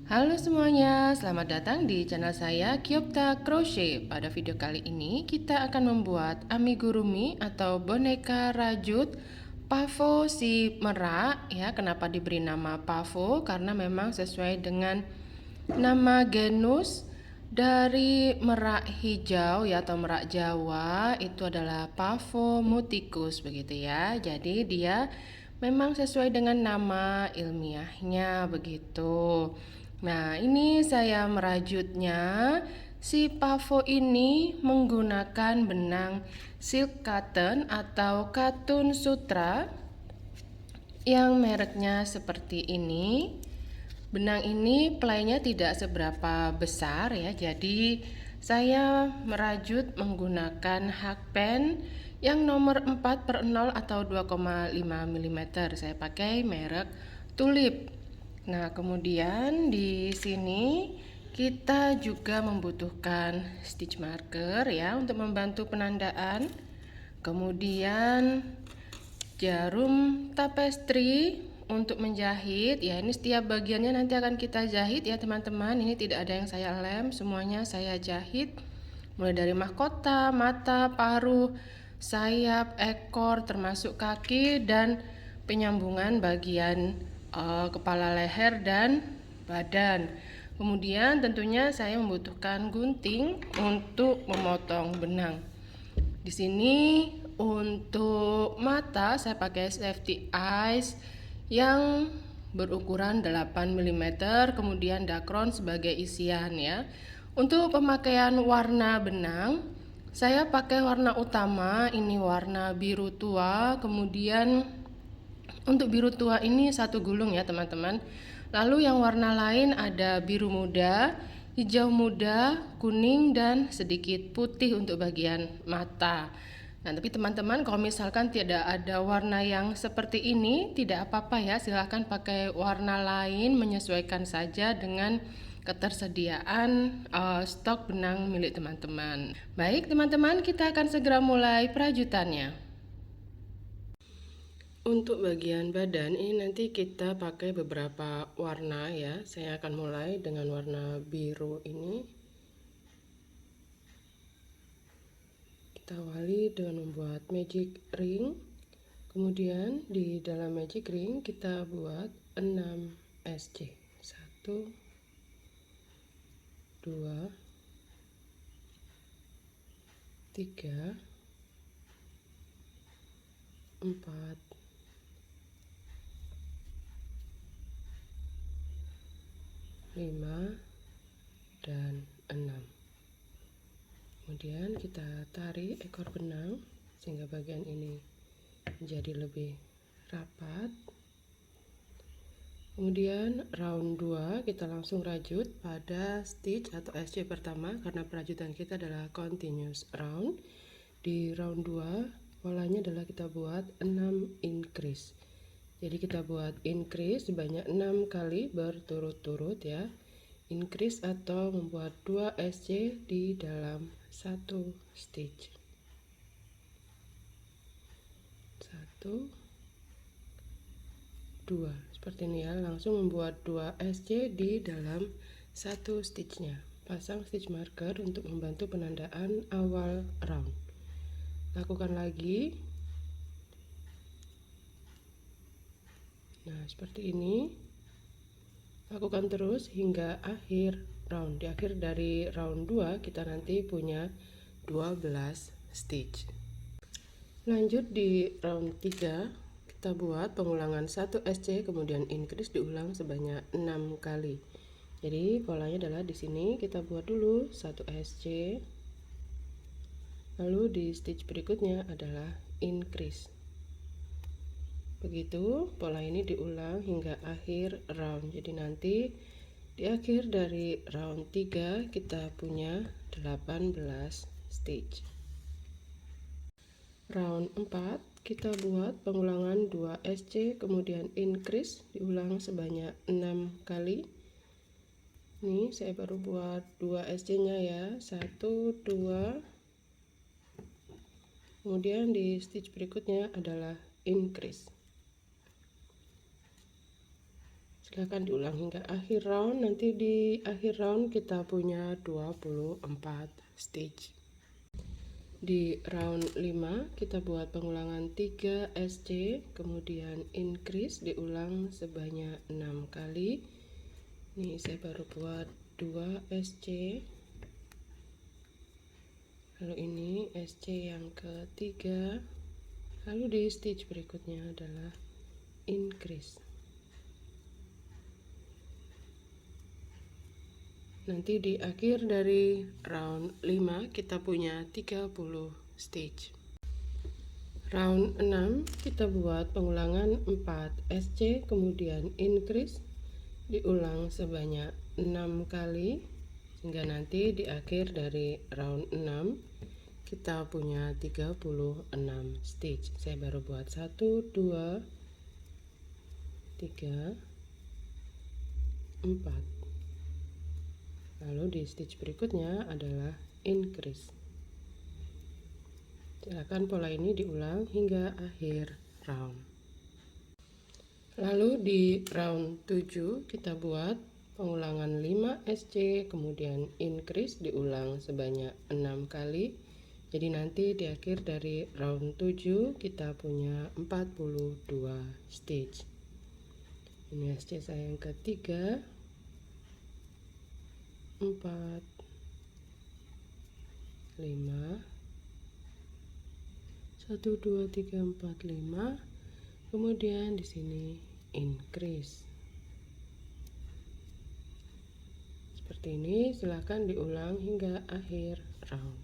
Halo semuanya, selamat datang di channel saya Kyopta Crochet. Pada video kali ini kita akan membuat amigurumi atau boneka rajut Pavo si merak ya. Kenapa diberi nama Pavo? Karena memang sesuai dengan nama genus dari merak hijau ya atau merak Jawa itu adalah Pavo muticus begitu ya. Jadi dia memang sesuai dengan nama ilmiahnya begitu. Nah, ini saya merajutnya. Si Pavo ini menggunakan benang silk cotton atau katun sutra yang mereknya seperti ini. Benang ini playnya tidak seberapa besar ya, jadi saya merajut menggunakan hakpen yang nomor 4/0 atau 2,5 mm. Saya pakai merek Tulip. Nah, kemudian di sini kita juga membutuhkan stitch marker ya untuk membantu penandaan. Kemudian jarum tapestri untuk menjahit ya, ini setiap bagiannya nanti akan kita jahit ya teman-teman. Ini tidak ada yang saya lem, semuanya saya jahit mulai dari mahkota, mata, paruh, sayap, ekor, termasuk kaki dan penyambungan bagian kepala, leher dan badan. Kemudian tentunya saya membutuhkan gunting untuk memotong benang. Di sini untuk mata saya pakai safety eyes yang berukuran 8 mm, kemudian dakron sebagai isian ya. Untuk pemakaian warna benang, saya pakai warna utama, ini warna biru tua, kemudian untuk biru tua ini satu gulung ya teman-teman. Lalu yang warna lain ada biru muda, hijau muda, kuning, dan sedikit putih untuk bagian mata. Nah, tapi teman-teman kalau misalkan tidak ada warna yang seperti ini, tidak apa-apa ya, silahkan pakai warna lain, menyesuaikan saja dengan ketersediaan stok benang milik teman-teman. Baik teman-teman, kita akan segera mulai perajutannya. Untuk bagian badan ini nanti kita pakai beberapa warna ya. Saya akan mulai dengan warna biru ini. Kita awali dengan membuat magic ring. Kemudian di dalam magic ring kita buat 6 SC. 1 2 3 4 5 dan 6. Kemudian kita tarik ekor benang sehingga bagian ini menjadi lebih rapat. Kemudian round 2 kita langsung rajut pada stitch atau SC pertama karena perajutan kita adalah continuous round. Di round 2 polanya adalah kita buat 6 increase. Jadi kita buat increase sebanyak 6 kali berturut-turut ya. Increase atau membuat 2 SC di dalam satu stitch. 1 2 seperti ini ya, langsung membuat 2 SC di dalam satu stitchnya. Pasang stitch marker untuk membantu penandaan awal round. Lakukan lagi. Nah, seperti ini. Lakukan terus hingga akhir round. Di akhir dari round 2 kita nanti punya 12 stitch. Lanjut di round 3 kita buat pengulangan 1 SC kemudian increase diulang sebanyak 6 kali. Jadi polanya adalah di sini kita buat dulu 1 SC. Lalu di stitch berikutnya adalah increase. Begitu pola ini diulang hingga akhir round. Jadi nanti di akhir dari round 3 kita punya 18 stitch. Round 4 kita buat pengulangan 2 SC kemudian increase diulang sebanyak 6 kali. Ini saya baru buat 2 SC nya ya, 1 2. Kemudian di stitch berikutnya adalah increase. Silahkan diulang hingga akhir round. Nanti di akhir round kita punya 24 stitch. Di round 5 kita buat pengulangan 3 SC, kemudian increase diulang sebanyak 6 kali. Nih saya baru buat 2 SC. Lalu ini SC yang ketiga. Lalu di stitch berikutnya adalah increase. Nanti di akhir dari round 5 kita punya 30 stitch. Round 6 kita buat pengulangan 4 SC, kemudian increase diulang sebanyak 6 kali, sehingga nanti di akhir dari round 6 kita punya 36 stitch. Saya baru buat 1 2 3 4. Lalu di stitch berikutnya adalah increase. Silakan pola ini diulang hingga akhir round. Lalu di round 7 kita buat pengulangan 5 SC, kemudian increase diulang sebanyak 6 kali. Jadi nanti di akhir dari round 7 kita punya 42 stitch. Ini SC saya yang ketiga, 4 5 1 2 3 4 5. Kemudian di sini increase. Seperti ini, silahkan diulang hingga akhir round.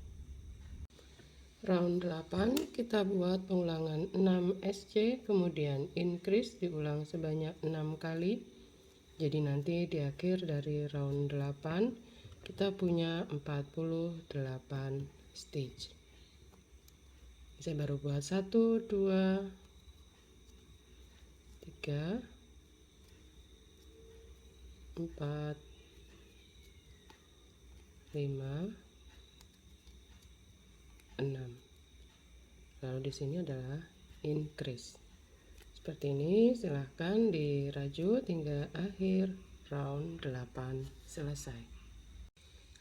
Round 8 kita buat pengulangan 6 SC, kemudian increase diulang sebanyak 6 kali. Jadi nanti di akhir dari round 8 kita punya 48 stitch. Saya baru buat 1 2 3 4 5 6. Lalu di sini adalah increase. Seperti ini, silahkan dirajut hingga akhir round 8 selesai.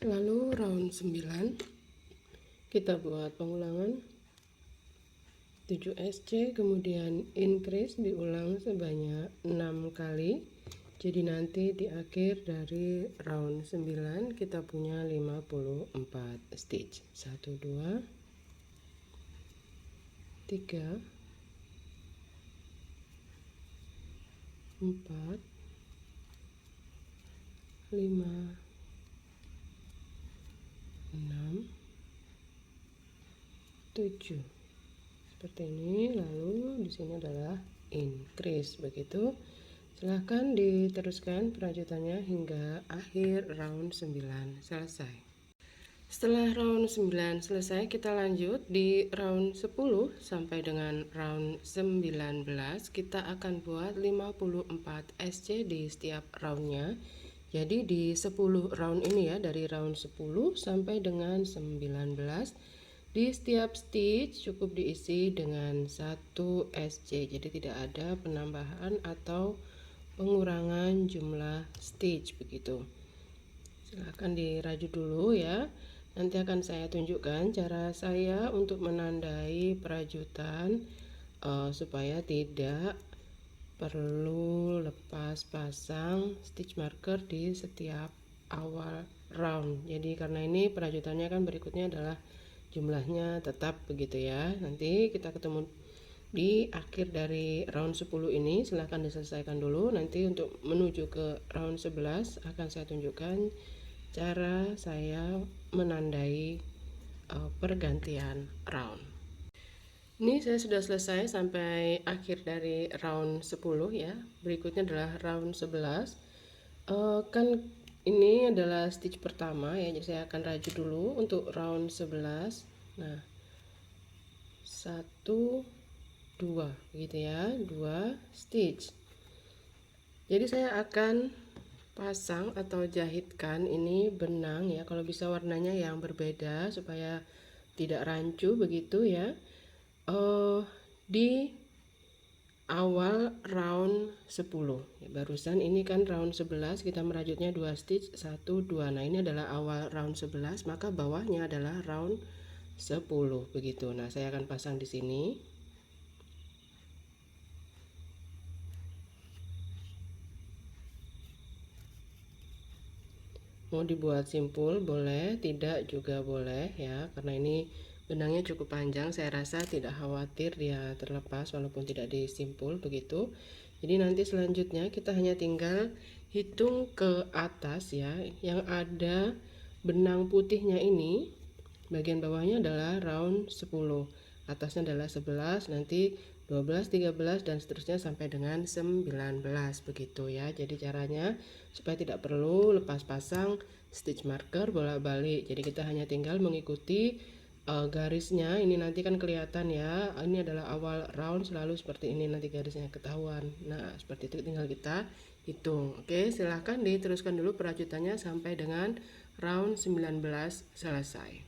Lalu round 9 kita buat pengulangan 7 SC, kemudian increase diulang sebanyak 6 kali. Jadi nanti di akhir dari round 9 kita punya 54 stitch. 1 2 3 4 5 6 7. Seperti ini. Lalu di sini adalah increase. Begitu. Silahkan diteruskan perajutannya hingga akhir round 9 selesai. Setelah round 9 selesai, kita lanjut di round 10 sampai dengan round 19. Kita akan buat 54 SC di setiap roundnya. Jadi di 10 round ini ya, dari round 10 sampai dengan 19, di setiap stitch cukup diisi dengan 1 SC. Jadi tidak ada penambahan atau pengurangan jumlah stitch begitu. Silahkan dirajut dulu ya. Nanti akan saya tunjukkan cara saya untuk menandai perajutan supaya tidak perlu lepas pasang stitch marker di setiap awal round. Jadi karena ini perajutannya kan berikutnya adalah jumlahnya tetap begitu ya. Nanti kita ketemu di akhir dari round 10 ini. Silahkan diselesaikan dulu. Nanti untuk menuju ke round 11 akan saya tunjukkan cara saya menandai pergantian round. Ini saya sudah selesai sampai akhir dari round 10 ya. Berikutnya adalah round 11. Kan ini adalah stitch pertama ya, jadi saya akan rajut dulu untuk round 11. Nah, 1 2 gitu ya, 2 stitch. Jadi saya akan pasang atau jahitkan ini benang ya, kalau bisa warnanya yang berbeda supaya tidak rancu begitu ya. Di awal round 10. Barusan ini kan round 11, kita merajutnya 2 stitch, 1 2. Nah, ini adalah awal round 11, maka bawahnya adalah round 10 begitu. Nah, saya akan pasang di sini. Mau dibuat simpul boleh, tidak juga boleh ya, karena ini benangnya cukup panjang. Saya rasa tidak khawatir dia terlepas walaupun tidak disimpul begitu. Jadi nanti selanjutnya kita hanya tinggal hitung ke atas ya, yang ada benang putihnya ini bagian bawahnya adalah round 10, atasnya adalah 11, nanti 12, 13 dan seterusnya sampai dengan 19 begitu ya. Jadi caranya supaya tidak perlu lepas pasang stitch marker bolak-balik. Jadi kita hanya tinggal mengikuti garisnya. Ini nanti kan kelihatan ya. Ini adalah awal round, selalu seperti ini, nanti garisnya ketahuan. Nah, seperti itu tinggal kita hitung. Oke, silahkan diteruskan dulu perajutannya sampai dengan round 19 selesai.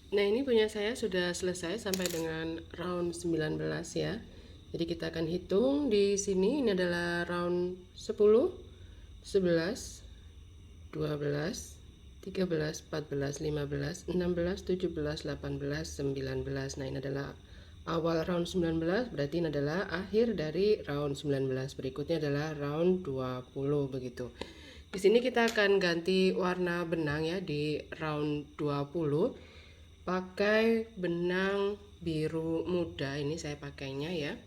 Nah, ini punya saya sudah selesai sampai dengan round 19 ya. Jadi kita akan hitung di sini. Ini adalah round 10, 11, 12, 13, 14, 15, 16, 17, 18, 19. Nah, ini adalah awal round 19, berarti ini adalah akhir dari round 19. Berikutnya adalah round 20 begitu. Di sini kita akan ganti warna benang ya di round 20. Pakai benang biru muda, ini saya pakainya ya.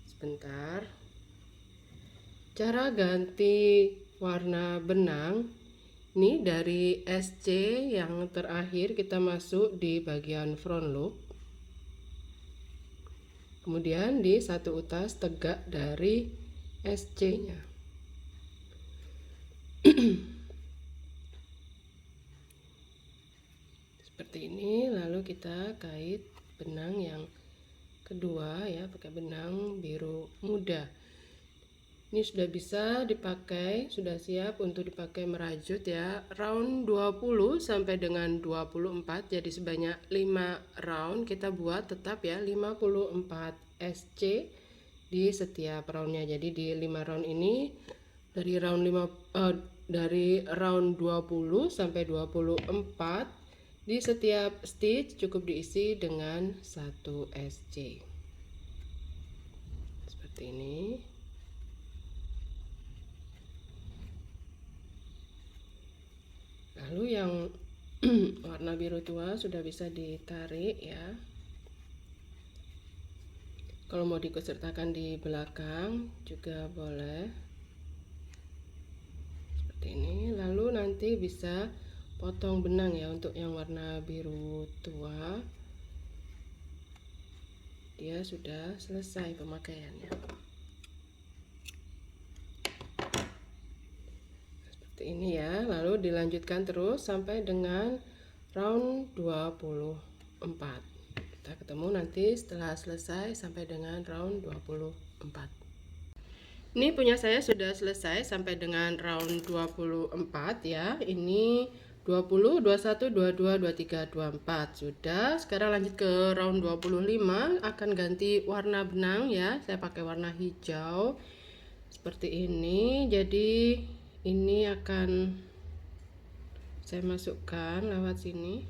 Sebentar. Cara ganti warna benang ini dari SC yang terakhir kita masuk di bagian front loop, kemudian di satu utas tegak dari SC nya. Seperti ini, lalu kita kait benang yang kedua ya, pakai benang biru muda. Ini sudah bisa dipakai, sudah siap untuk dipakai merajut ya. Round 20 sampai dengan 24, jadi sebanyak 5 round kita buat tetap ya 54 SC di setiap roundnya. Jadi di 5 round ini dari round 20 sampai 24, di setiap stitch cukup diisi dengan 1 SC. Seperti ini. Lalu yang warna biru tua sudah bisa ditarik ya. Kalau mau dikusertakan di belakang juga boleh. Seperti ini. Lalu nanti bisa potong benang ya untuk yang warna biru tua. Dia sudah selesai pemakaiannya. Seperti ini ya. Lalu dilanjutkan terus sampai dengan round 24. Kita ketemu nanti setelah selesai sampai dengan round 24. Ini punya saya sudah selesai sampai dengan round 24 ya. Ini 20, 21, 22, 23, 24 sudah. Sekarang lanjut ke round 25, akan ganti warna benang ya. Saya pakai warna hijau seperti ini. Jadi ini akan saya masukkan lewat sini.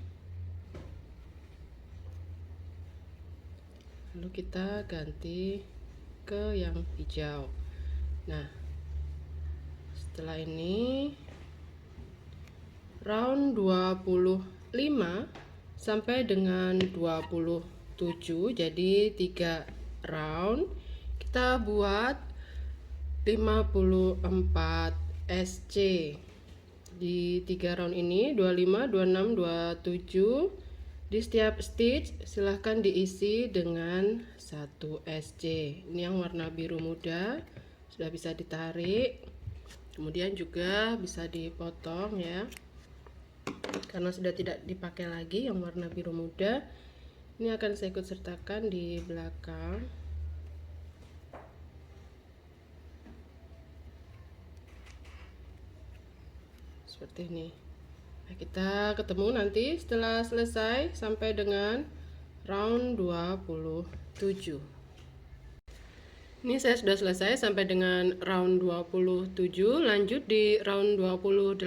Lalu kita ganti ke yang hijau. Nah, setelah ini round 25 sampai dengan 27, jadi 3 round. Kita buat 54 SC di 3 round ini, 25, 26, 27. Di setiap stitch silahkan diisi dengan 1 SC. Ini yang warna biru muda sudah bisa ditarik, kemudian juga bisa dipotong ya, karena sudah tidak dipakai lagi yang warna biru muda. Ini akan saya ikut sertakan di belakang. Seperti ini. Nah, kita ketemu nanti setelah selesai sampai dengan round 27. Ini saya sudah selesai sampai dengan round 27. Lanjut di round 28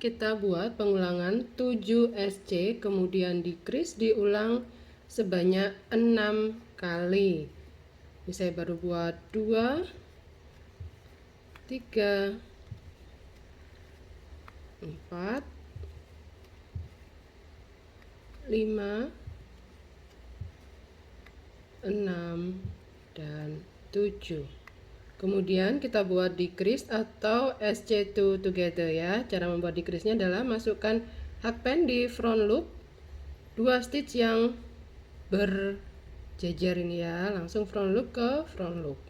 kita buat pengulangan 7 SC, kemudian decrease diulang sebanyak 6 kali. Ini saya baru buat 2, 3, 4, 5, 6, dan 7. Kemudian kita buat decrease atau SC2 together ya. Cara membuat decrease-nya adalah masukkan hakpen di front loop, 2 stitch yang berjejer ini ya, langsung front loop ke front loop.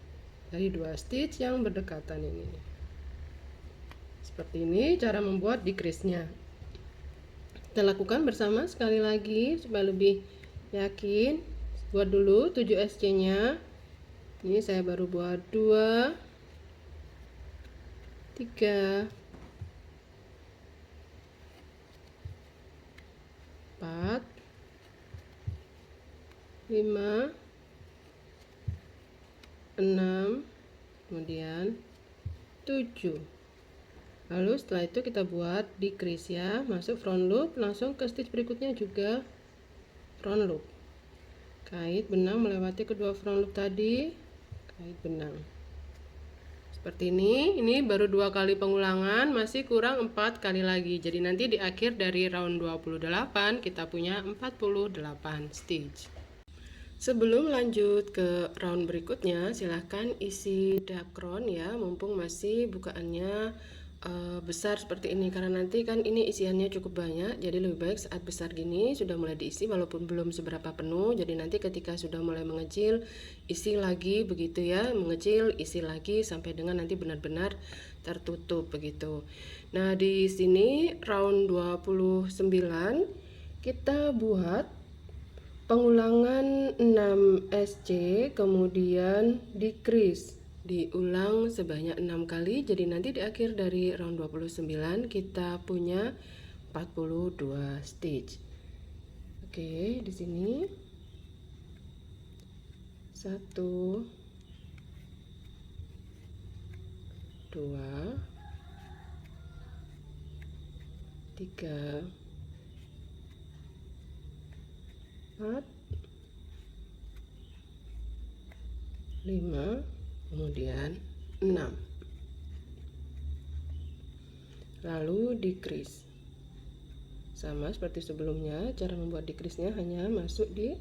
Dari 2 stitch yang berdekatan ini. Seperti ini cara membuat decrease-nya. Kita lakukan bersama sekali lagi supaya lebih yakin. Buat dulu 7 SC-nya. Ini saya baru buat 2, 3, 4, 5, 6, kemudian 7. Lalu setelah itu kita buat decrease ya, masuk front loop, langsung ke stitch berikutnya juga front loop. Kait benang melewati kedua front loop tadi, kait benang. Seperti ini baru 2 kali pengulangan, masih kurang 4 kali lagi. Jadi nanti di akhir dari round 28 kita punya 48 stitch. Sebelum lanjut ke round berikutnya, silahkan isi dakron ya, mumpung masih bukaannya besar seperti ini, karena nanti kan ini isiannya cukup banyak, jadi lebih baik saat besar gini sudah mulai diisi walaupun belum seberapa penuh. Jadi nanti ketika sudah mulai mengecil, isi lagi begitu ya, mengecil isi lagi sampai dengan nanti benar-benar tertutup begitu. Nah, di sini round 29 kita buat pengulangan 6 SC, kemudian decrease diulang sebanyak 6 kali. Jadi nanti di akhir dari round 29 kita punya 42 stitch. Oke, di sini 1, 2, 3, 4, 5, kemudian 6. Lalu decrease. Sama seperti sebelumnya, cara membuat decrease-nya hanya masuk di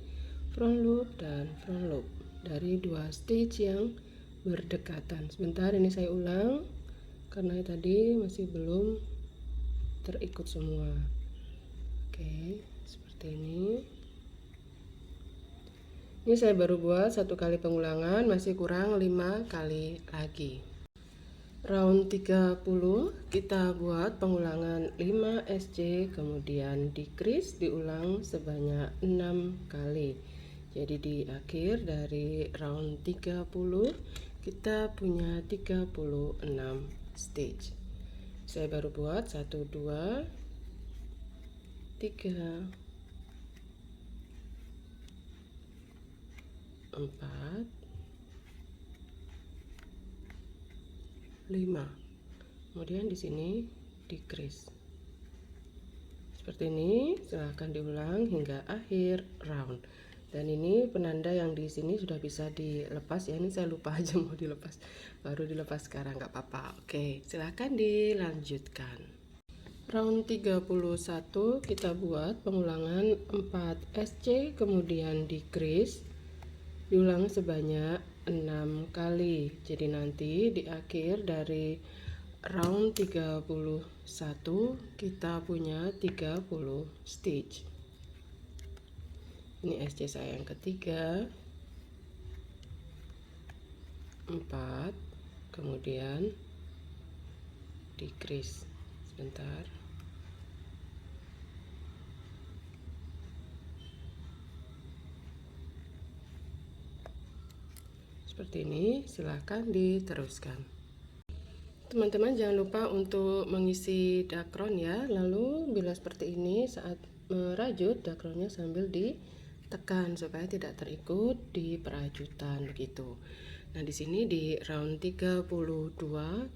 front loop dan front loop dari 2 stitch yang berdekatan. Sebentar, ini saya ulang karena tadi masih belum terikut semua. Oke, seperti ini. Ini saya baru buat 1 kali pengulangan, masih kurang 5 kali lagi. Round 30 kita buat pengulangan 5 SC, kemudian decrease diulang sebanyak 6 kali. Jadi di akhir dari round 30 kita punya 36 stitch. Saya baru buat 1, 2, 3, 4, 5. Kemudian di sini decrease. Seperti ini, silahkan diulang hingga akhir round. Dan ini penanda yang di sini sudah bisa dilepas ya. Ini saya lupa aja mau dilepas. Baru dilepas sekarang, nggak apa-apa. Oke, silahkan dilanjutkan. Round 31 kita buat pengulangan 4 SC, kemudian decrease diulang sebanyak 6 kali. Jadi nanti di akhir dari round 31 kita punya 30 stitch. Ini SC saya yang ketiga, 4, kemudian decrease. Sebentar. Seperti ini, silahkan diteruskan. Teman-teman jangan lupa untuk mengisi dakron ya. Lalu bila seperti ini saat merajut, dakronnya sambil ditekan supaya tidak terikut di perajutan begitu. Nah, di sini di round 32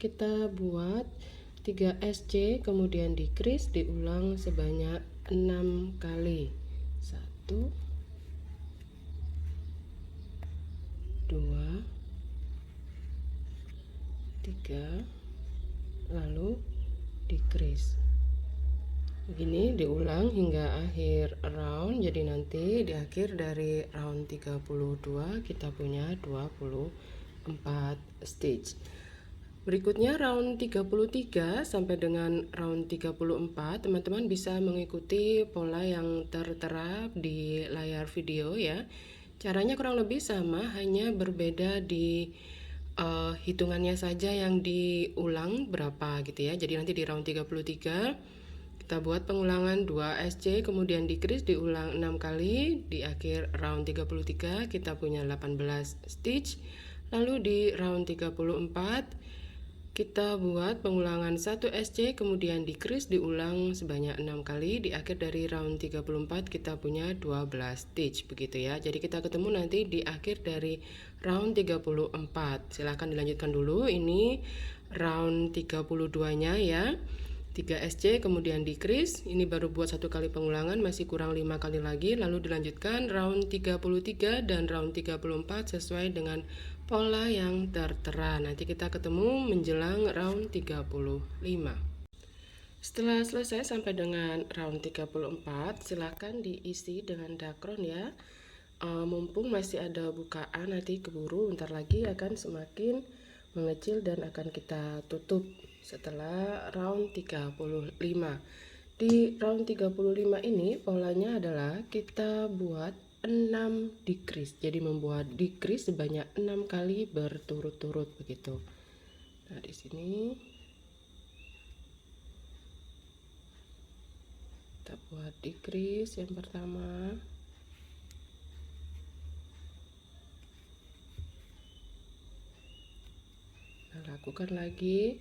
kita buat 3 SC, kemudian decrease, diulang sebanyak 6 kali. 1 2 3, lalu decrease. Begini diulang hingga akhir round. Jadi nanti di akhir dari round 32 kita punya 24 stitch. Berikutnya round 33 sampai dengan round 34, teman-teman bisa mengikuti pola yang tertera di layar video ya. Caranya kurang lebih sama, hanya berbeda di hitungannya saja yang diulang berapa gitu ya. Jadi nanti di round 33 kita buat pengulangan 2 SC, kemudian decrease, diulang 6 kali. Di akhir round 33 kita punya 18 stitch. Lalu di round 34 kita buat pengulangan 1 SC, kemudian decrease, diulang sebanyak 6 kali. Di akhir dari round 34 kita punya 12 stitch begitu ya. Jadi kita ketemu nanti di akhir dari round 34. Silahkan dilanjutkan dulu. Ini round 32-nya ya. 3 SC kemudian decrease, ini baru buat 1 kali pengulangan, masih kurang 5 kali lagi. Lalu dilanjutkan round 33 dan round 34 sesuai dengan pola yang tertera. Nanti kita ketemu menjelang round 35. Setelah selesai sampai dengan round 34, silahkan diisi dengan dakron ya. Mumpung masih ada bukaan, nanti keburu bentar lagi akan semakin mengecil dan akan kita tutup setelah round 35. Di round 35 ini polanya adalah kita buat 6 decrease. Jadi membuat decrease sebanyak 6 kali berturut-turut begitu. Nah, di sini kita buat decrease yang pertama. Nah, lakukan lagi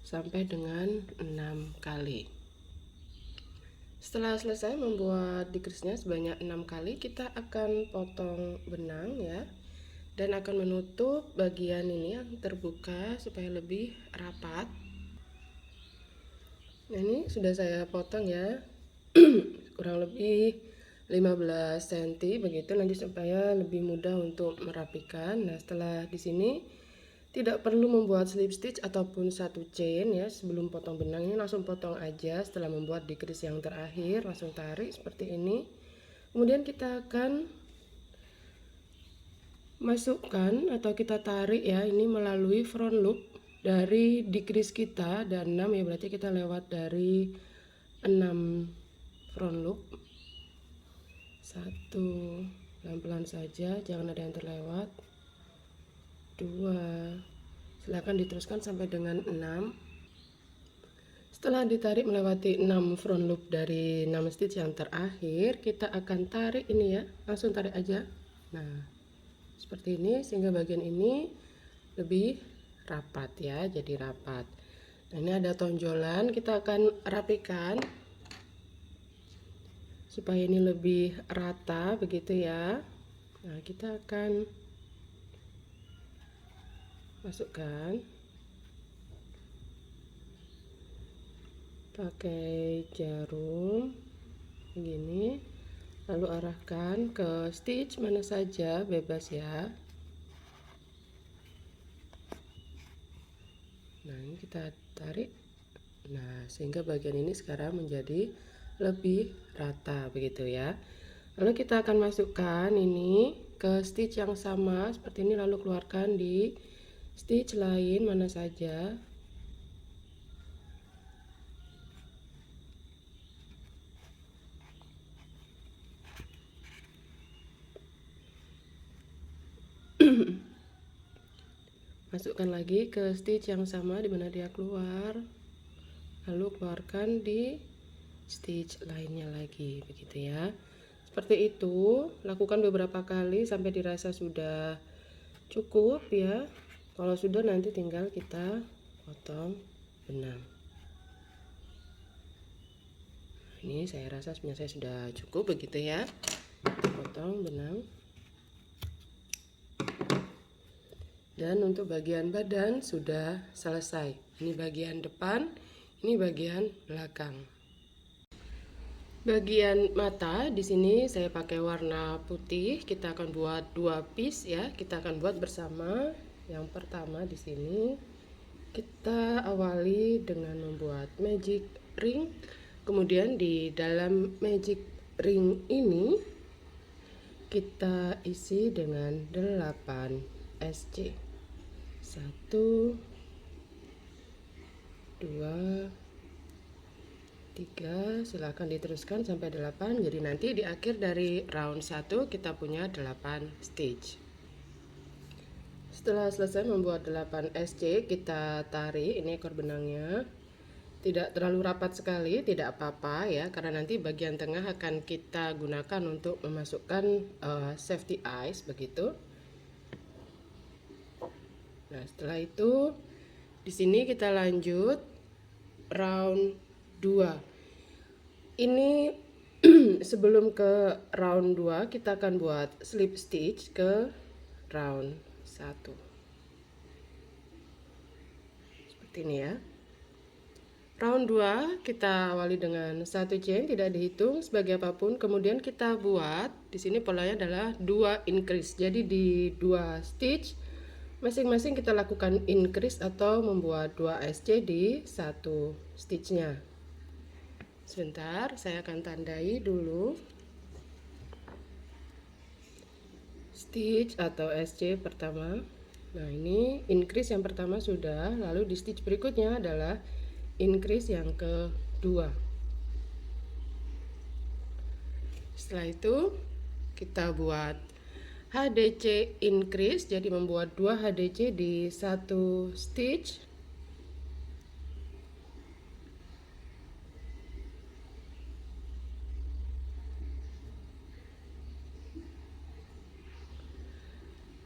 sampai dengan 6 kali. Setelah selesai membuat decrease-nya sebanyak 6 kali, kita akan potong benang ya, dan akan menutup bagian ini yang terbuka supaya lebih rapat. Nah, ini sudah saya potong ya, kurang lebih 15 cm begitu, nanti supaya lebih mudah untuk merapikan. Nah, setelah di sini tidak perlu membuat slip stitch ataupun satu chain ya sebelum potong benang, ini langsung potong aja. Setelah membuat decrease yang terakhir langsung tarik seperti ini. Kemudian kita akan masukkan atau kita tarik ya, ini melalui front loop dari decrease kita dan 6 ya, berarti kita lewat dari 6 front loop. 1, pelan-pelan saja, jangan ada yang terlewat. 2, silahkan diteruskan sampai dengan 6. Setelah ditarik melewati 6 front loop dari 6 stitch yang terakhir, kita akan tarik ini ya, langsung tarik aja. Nah, seperti ini sehingga bagian ini lebih rapat ya, jadi rapat. Nah, ini ada tonjolan, kita akan rapikan supaya ini lebih rata begitu ya. Nah, kita akan masukkan pakai jarum begini, lalu arahkan ke stitch mana saja, bebas ya. Nah, ini kita tarik. Nah, sehingga bagian ini sekarang menjadi lebih rata begitu ya. Lalu kita akan masukkan ini ke stitch yang sama seperti ini, lalu keluarkan di stitch lain mana saja. Masukkan lagi ke stitch yang sama di mana dia keluar, lalu keluarkan di stitch lainnya lagi begitu ya. Seperti itu, lakukan beberapa kali sampai dirasa sudah cukup ya. Kalau sudah, nanti tinggal kita potong benang. Ini saya rasa sebenarnya saya sudah cukup begitu ya. Potong benang. Dan untuk bagian badan sudah selesai. Ini bagian depan, ini bagian belakang. Bagian mata di sini saya pakai warna putih. Kita akan buat 2 piece ya. Kita akan buat bersama. Yang pertama di sini kita awali dengan membuat magic ring. Kemudian di dalam magic ring ini kita isi dengan 8 SC. 1 2 3, silahkan diteruskan sampai 8. Jadi nanti di akhir dari round 1 kita punya 8 stitch. Setelah selesai membuat 8 SC, kita tarik ini ekor benangnya. Tidak terlalu rapat sekali, tidak apa-apa ya, karena nanti bagian tengah akan kita gunakan untuk memasukkan safety eyes begitu. Nah, setelah itu di sini kita lanjut round 2. Ini sebelum ke round 2 kita akan buat slip stitch ke round 1. Seperti ini ya. Round 2 kita awali dengan 1 chain, tidak dihitung sebagai apapun. Kemudian kita buat di sini polanya adalah 2 increase. Jadi di 2 stitch masing-masing kita lakukan increase atau membuat 2 SC di 1 stitchnya. Sebentar, saya akan tandai dulu stitch atau SC pertama. Nah, ini increase yang pertama sudah, lalu di stitch berikutnya adalah increase yang kedua. Setelah itu kita buat HDC increase, jadi membuat 2 HDC di 1 stitch.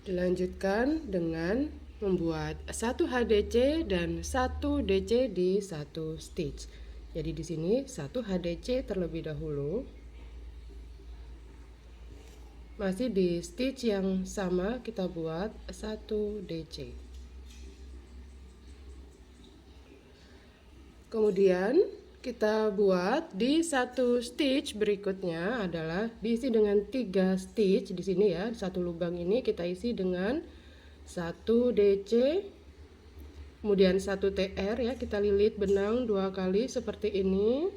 Dilanjutkan dengan membuat 1 HDC dan 1 DC di 1 stitch. Jadi di sini 1 HDC terlebih dahulu. Masih di stitch yang sama kita buat 1 DC. Kemudian kita buat di 1 stitch berikutnya adalah diisi dengan 3 stitch di sini ya. Satu lubang ini kita isi dengan 1 DC. Kemudian 1 TR ya, kita lilit benang 2 kali seperti ini.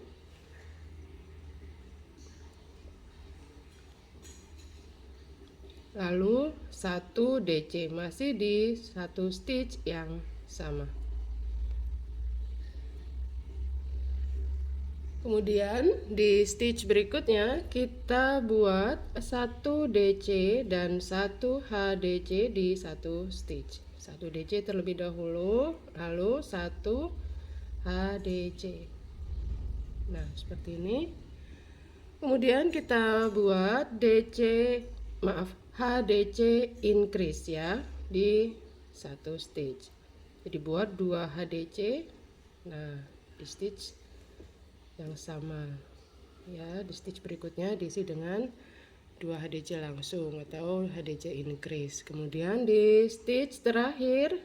Lalu 1 DC masih di 1 stitch yang sama. Kemudian di stitch berikutnya kita buat 1 DC dan 1 HDC di 1 stitch. 1 DC terlebih dahulu, lalu 1 HDC. Nah, seperti ini. Kemudian kita buat HDC increase ya di 1 stitch. Jadi buat 2 HDC. Nah, di stitch yang sama ya, di stitch berikutnya diisi dengan 2 HDC langsung atau HDC increase. Kemudian di stitch terakhir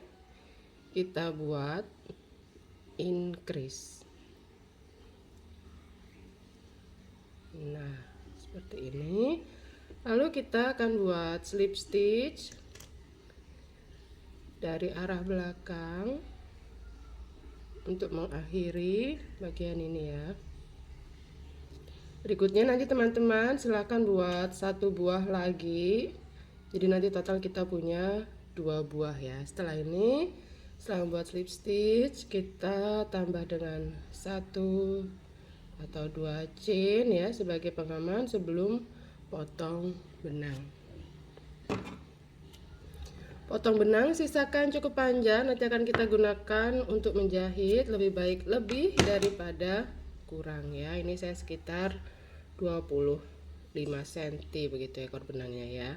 kita buat increase. Nah, seperti ini. Lalu kita akan buat slip stitch dari arah belakang untuk mengakhiri bagian ini ya. Berikutnya nanti teman-teman silahkan buat 1 buah lagi. Jadi nanti total kita punya 2 buah ya. Setelah ini, setelah membuat slip stitch, kita tambah dengan 1 atau 2 chain ya sebagai pengaman sebelum potong benang. Potong benang sisakan cukup panjang, nanti akan kita gunakan untuk menjahit. Lebih baik lebih daripada kurang ya. Ini saya sekitar 25 cm begitu ekor benangnya ya.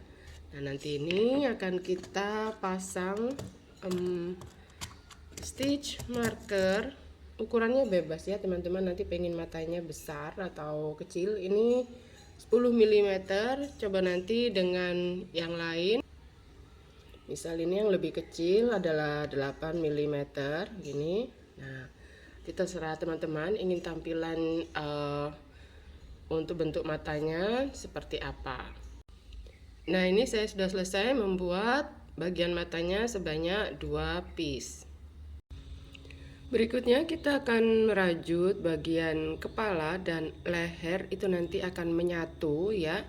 Nah, nanti ini akan kita pasang stitch marker. Ukurannya bebas ya teman-teman, nanti pengen matanya besar atau kecil. Ini 10 mm, coba nanti dengan yang lain Misal ini yang lebih kecil adalah 8 mm gini. Nah, kita terserah teman-teman ingin tampilan untuk bentuk matanya seperti apa. Nah, ini saya sudah selesai membuat bagian matanya sebanyak 2 piece. Berikutnya kita akan merajut bagian kepala dan leher, itu nanti akan menyatu ya,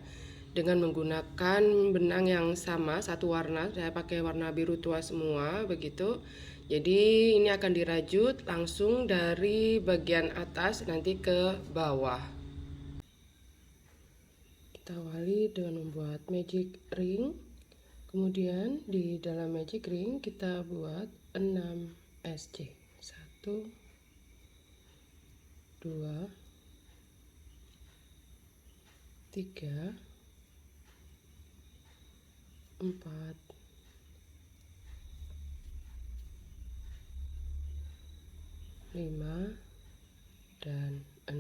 dengan menggunakan benang yang sama satu warna. Saya pakai warna biru tua semua begitu. Jadi ini akan dirajut langsung dari bagian atas nanti ke bawah. Kita awali dengan membuat magic ring. Kemudian di dalam magic ring kita buat 6 SC. 1, 2, 3, 4, 5, dan 6.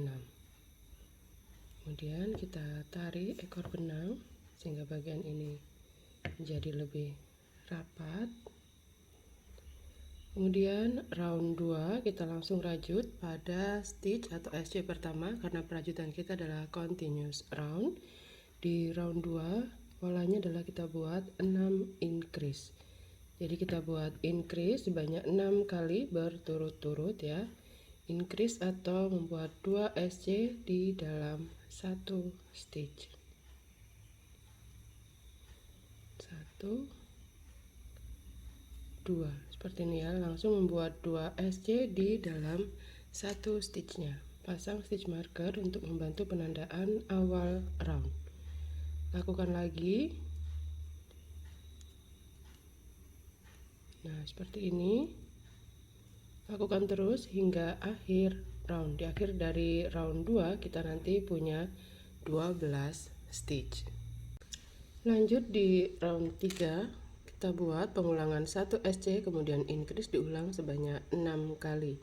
Kemudian kita tarik ekor benang sehingga bagian ini menjadi lebih rapat. Kemudian round 2 kita langsung rajut pada stitch atau SC pertama karena perajutan kita adalah continuous round. Di round 2 polanya adalah kita buat 6 increase. Jadi kita buat increase sebanyak 6 kali berturut-turut ya. Increase atau membuat 2 SC di dalam satu stitch. 1, 2, seperti ini ya, langsung membuat 2 SC di dalam satu stitchnya. Pasang stitch marker untuk membantu penandaan awal round. Lakukan lagi. Nah, seperti ini. Lakukan terus hingga akhir round. Di akhir dari round 2 kita nanti punya 12 stitch. Lanjut di round 3 kita buat pengulangan 1 SC kemudian increase diulang sebanyak 6 kali.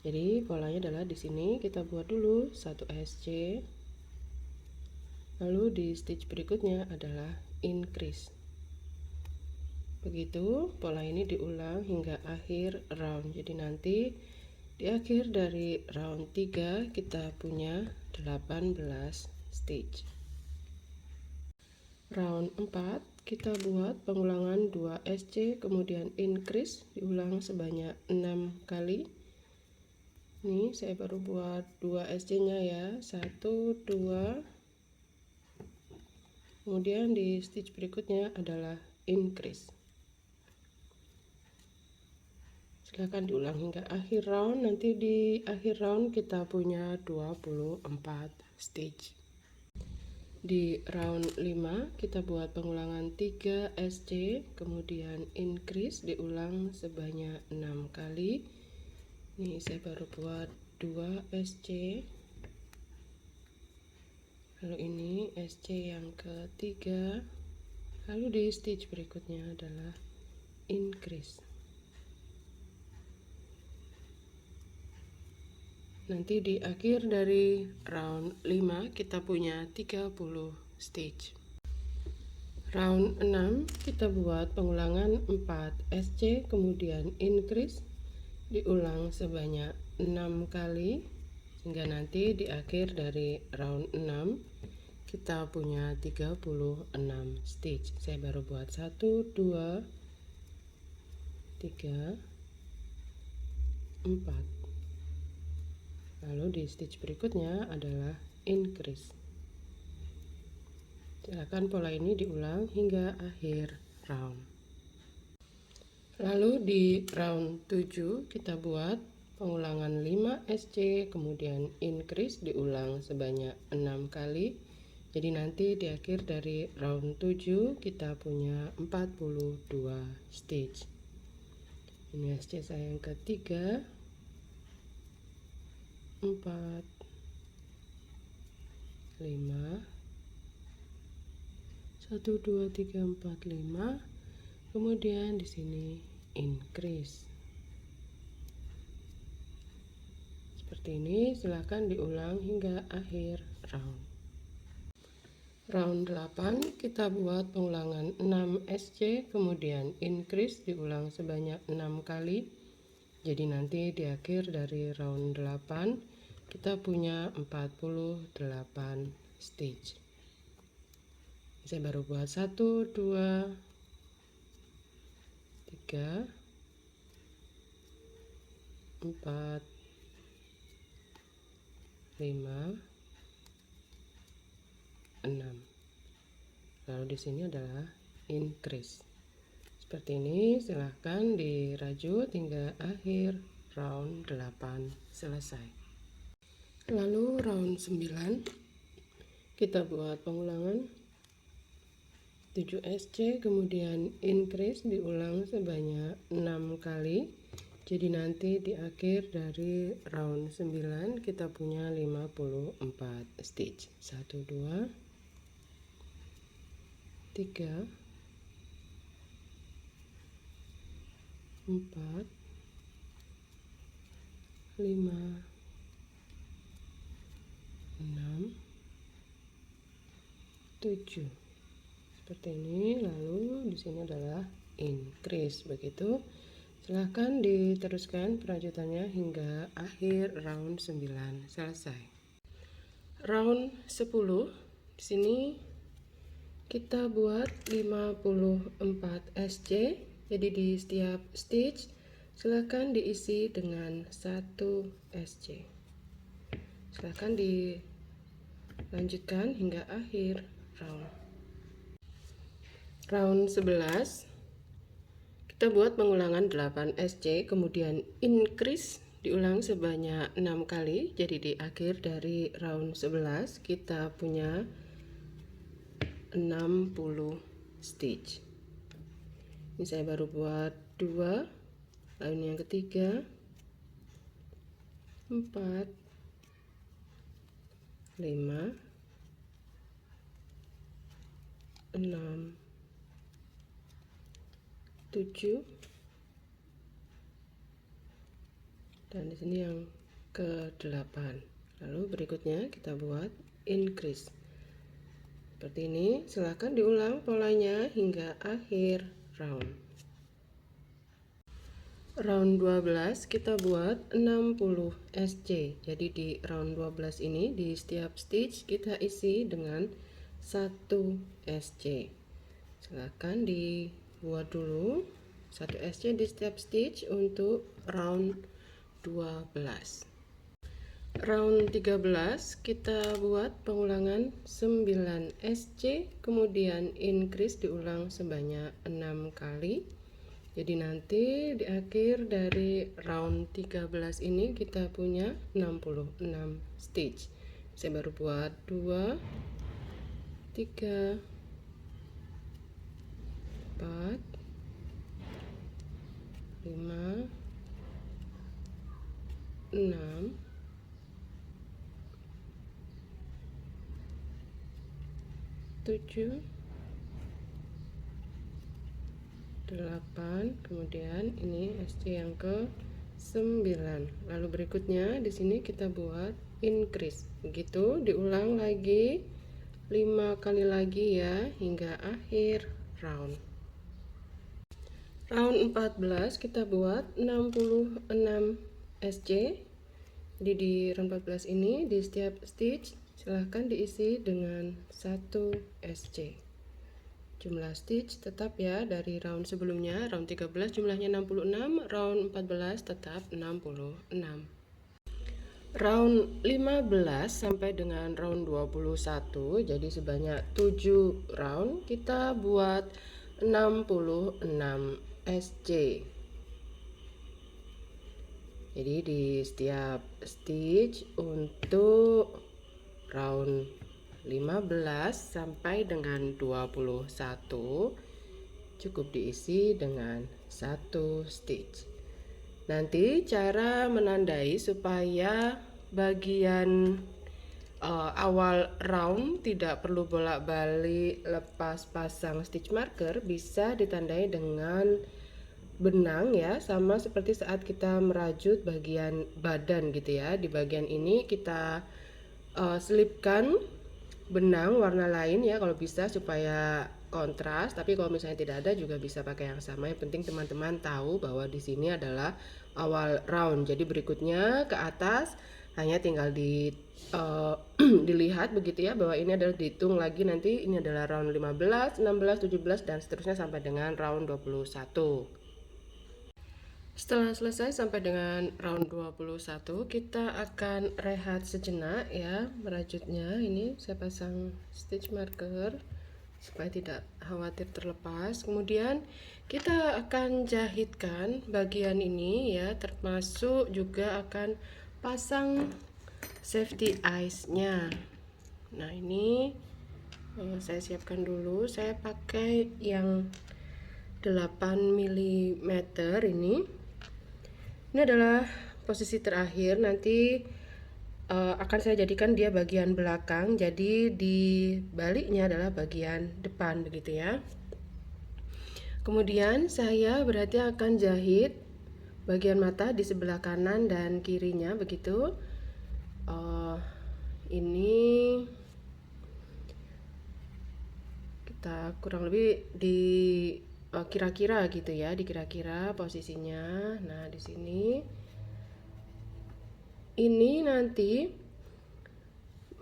Jadi polanya adalah di sini kita buat dulu 1 SC, lalu di stitch berikutnya adalah increase. Begitu pola ini diulang hingga akhir round. Jadi nanti di akhir dari round 3 kita punya 18 stitch. Round 4 kita buat pengulangan 2 SC kemudian increase diulang sebanyak 6 kali. Ini saya baru buat 2 SC nya ya, 1, 2, kemudian di stitch berikutnya adalah increase. Silahkan diulang hingga akhir round. Nanti di akhir round kita punya 24 stitch. Di round 5 kita buat pengulangan 3 SC kemudian increase diulang sebanyak 6 kali. Ini saya baru buat 2 SC, lalu ini SC yang ketiga, lalu di stitch berikutnya adalah increase. Nanti di akhir dari round 5 kita punya 30 stitch. Round 6 kita buat pengulangan 4 SC kemudian increase diulang sebanyak 6 kali sehingga nanti di akhir dari round 6 kita punya 36 stitch. Saya baru buat 1, 2, 3, 4. Lalu di stitch berikutnya adalah increase. Silakan pola ini diulang hingga akhir round. Lalu di round 7 kita buat pengulangan 5 SC kemudian increase diulang sebanyak 6 kali. Jadi nanti di akhir dari round 7 kita punya 42 stitch. Ini SC saya yang ketiga, 4, 5, 1, 2, 3, 4, 5. Kemudian di sini increase. Seperti ini, silahkan diulang hingga akhir round. Round 8 kita buat pengulangan 6 SC, kemudian increase diulang sebanyak 6 kali. Jadi nanti di akhir dari round 8 kita punya 48 stitch. Saya baru buat 1, 2, 3, 4, 5, 6. Lalu di sini adalah increase. Seperti ini, silahkan dirajut hingga akhir round 8 selesai. Lalu round 9 kita buat pengulangan 7 SC, kemudian increase diulang sebanyak 6 kali. Jadi nanti di akhir dari round 9 kita punya 54 stitch. 1, 2, 3, 4, 5, 6, 7. Seperti ini. Lalu di sini adalah increase. Begitu. Silahkan diteruskan perajutannya hingga akhir round 9 selesai. Round 10 di sini kita buat 54 SC. Jadi di setiap stitch silahkan diisi dengan 1 SC. Silahkan dilanjutkan hingga akhir round. Round 11 kita buat pengulangan 8 SC, kemudian increase diulang sebanyak 6 kali. Jadi di akhir dari round 11 kita punya 60 stitch. Ini saya baru buat 2, lalu ini yang ketiga, 4, 5, 6, 7, dan di sini yang ke-8. Lalu berikutnya kita buat increase. Seperti ini, silahkan diulang polanya hingga akhir round. Round 12 kita buat 60 SC. Jadi di round 12 ini di setiap stitch kita isi dengan 1 SC. Silahkan dibuat dulu 1 SC di setiap stitch untuk round 12. Round 13 kita buat pengulangan 9 SC, kemudian increase diulang sebanyak 6 kali. Jadi nanti di akhir dari round 13 ini kita punya 66 stitch. Saya baru buat 2, 3, 4, 5, 6, 7, 8, kemudian ini SC yang ke 9. Lalu berikutnya di sini kita buat increase. Begitu diulang lagi 5 kali lagi ya hingga akhir round. Round 14 kita buat 66 SC. Jadi di round 14 ini di setiap stitch silahkan diisi dengan 1 SC. Jumlah stitch tetap ya dari round sebelumnya, round 13 jumlahnya 66, round 14 tetap 66. Round 15 sampai dengan round 21, jadi sebanyak 7 round kita buat 66 SC. Jadi di setiap stitch untuk round 15 sampai dengan 21 cukup diisi dengan 1 stitch. Nanti cara menandai supaya bagian awal round tidak perlu bolak-balik lepas pasang stitch marker, bisa ditandai dengan benang ya, sama seperti saat kita merajut bagian badan gitu ya. Di bagian ini kita selipkan benang warna lain ya kalau bisa, supaya kontras. Tapi kalau misalnya tidak ada juga bisa pakai yang sama. Yang penting teman-teman tahu bahwa di sini adalah awal round. Jadi berikutnya ke atas hanya tinggal dilihat begitu ya, bahwa ini adalah dihitung lagi nanti, ini adalah round 15, 16, 17 dan seterusnya sampai dengan round 21. Setelah selesai sampai dengan round 21, kita akan rehat sejenak ya merajutnya. Ini saya pasang stitch marker supaya tidak khawatir terlepas. Kemudian kita akan jahitkan bagian ini ya, termasuk juga akan pasang safety eyes-nya. Nah, ini saya siapkan dulu. Saya pakai yang 8 mm ini. Ini adalah posisi terakhir, nanti akan saya jadikan dia bagian belakang, jadi di baliknya adalah bagian depan begitu ya. Kemudian saya berarti akan jahit bagian mata di sebelah kanan dan kirinya begitu. Ini kita kurang lebih di kira-kira gitu ya, dikira-kira posisinya. Nah, di sini ini nanti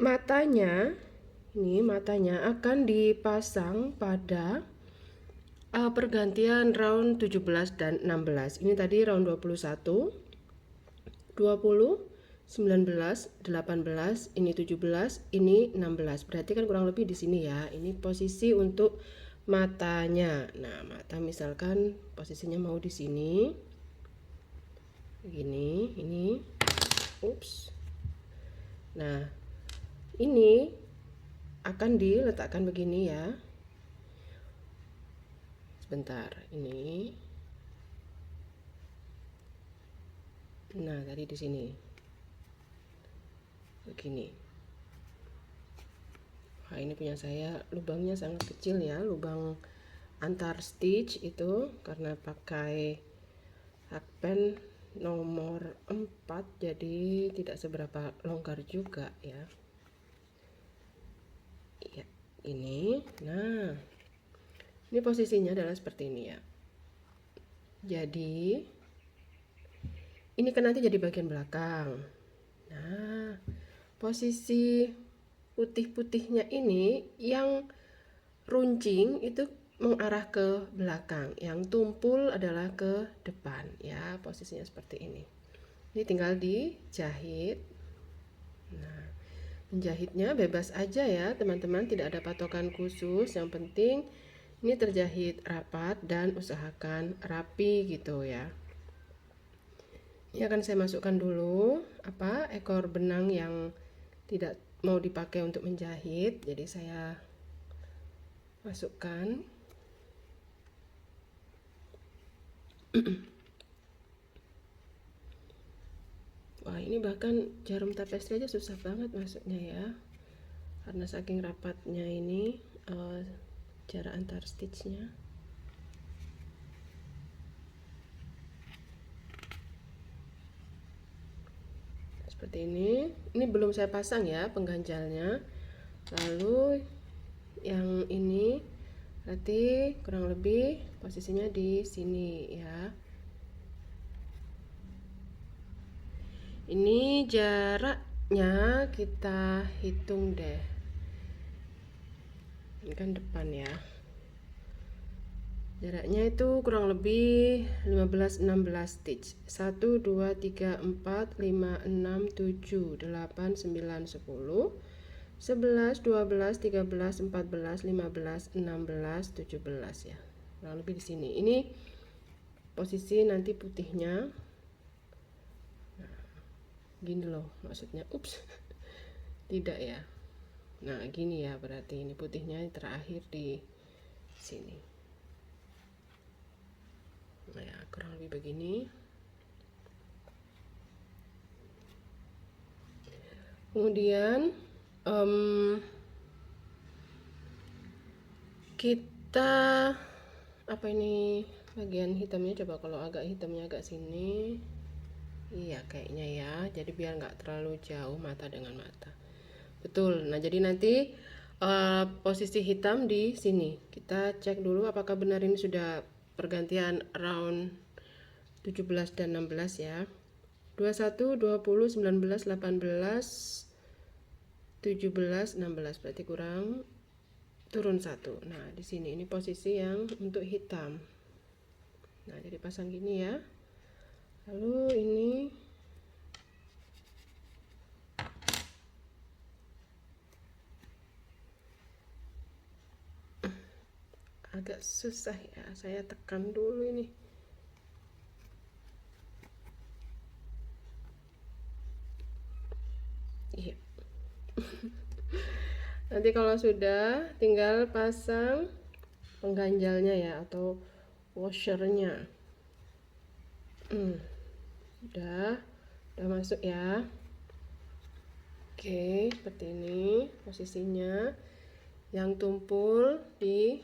matanya akan dipasang pada pergantian round 17 dan 16. Ini tadi round 21, 20, 19, 18, ini 17, ini 16. Berarti kan kurang lebih di sini ya. Ini posisi untuk matanya. Nah, mata misalkan posisinya mau di sini. Begini, ini. Ups. Nah, ini akan diletakkan begini ya. Sebentar, ini. Nah, tadi di sini. Begini. Wah, ini punya saya lubangnya sangat kecil ya, lubang antar stitch itu karena pakai hakpen nomor 4, jadi tidak seberapa longgar juga ya. Ya, ini. Nah, ini posisinya adalah seperti ini ya. Jadi ini kan nanti jadi bagian belakang. Nah, posisi putih-putihnya ini yang runcing itu mengarah ke belakang, yang tumpul adalah ke depan ya, posisinya seperti ini. Ini tinggal dijahit. Nah, menjahitnya bebas aja ya teman-teman, tidak ada patokan khusus, yang penting ini terjahit rapat dan usahakan rapi gitu ya. Ini akan saya masukkan dulu ekor benang yang tidak mau dipakai untuk menjahit, jadi saya masukkan. Wah, ini bahkan jarum tapestri aja susah banget masuknya ya, karena saking rapatnya ini jarak antar stitchnya. Seperti ini belum saya pasang ya pengganjalnya. Lalu yang ini berarti kurang lebih posisinya di sini ya. Ini jaraknya kita hitung deh. Ini kan depan ya. Jaraknya itu kurang lebih 15-16 stitch. 1 2 3 4 5 6 7 8 9 10 11 12 13 14 15 16 17 ya. Kurang lebih di sini. Ini posisi nanti putihnya. Nah, gini loh maksudnya. Ups. Tidak ya. Nah, gini ya, berarti ini putihnya terakhir di sini. Nah, ya, kurang lebih begini. Kemudian kita ini bagian hitamnya, coba kalau agak hitamnya agak sini. Iya kayaknya ya, jadi biar nggak terlalu jauh mata dengan mata. Betul. Nah, jadi nanti posisi hitam di sini. Kita cek dulu apakah benar ini sudah pergantian round 17 dan 16 ya. 21, 20, 19, 18, 17, 16 berarti kurang turun satu. Nah, di sini ini posisi yang untuk hitam. Nah, jadi pasang gini ya. Lalu ini agak susah ya. Saya tekan dulu ini. Iya. Nanti kalau sudah tinggal pasang pengganjalnya ya atau washernya. Udah masuk ya. Oke, seperti ini posisinya. Yang tumpul di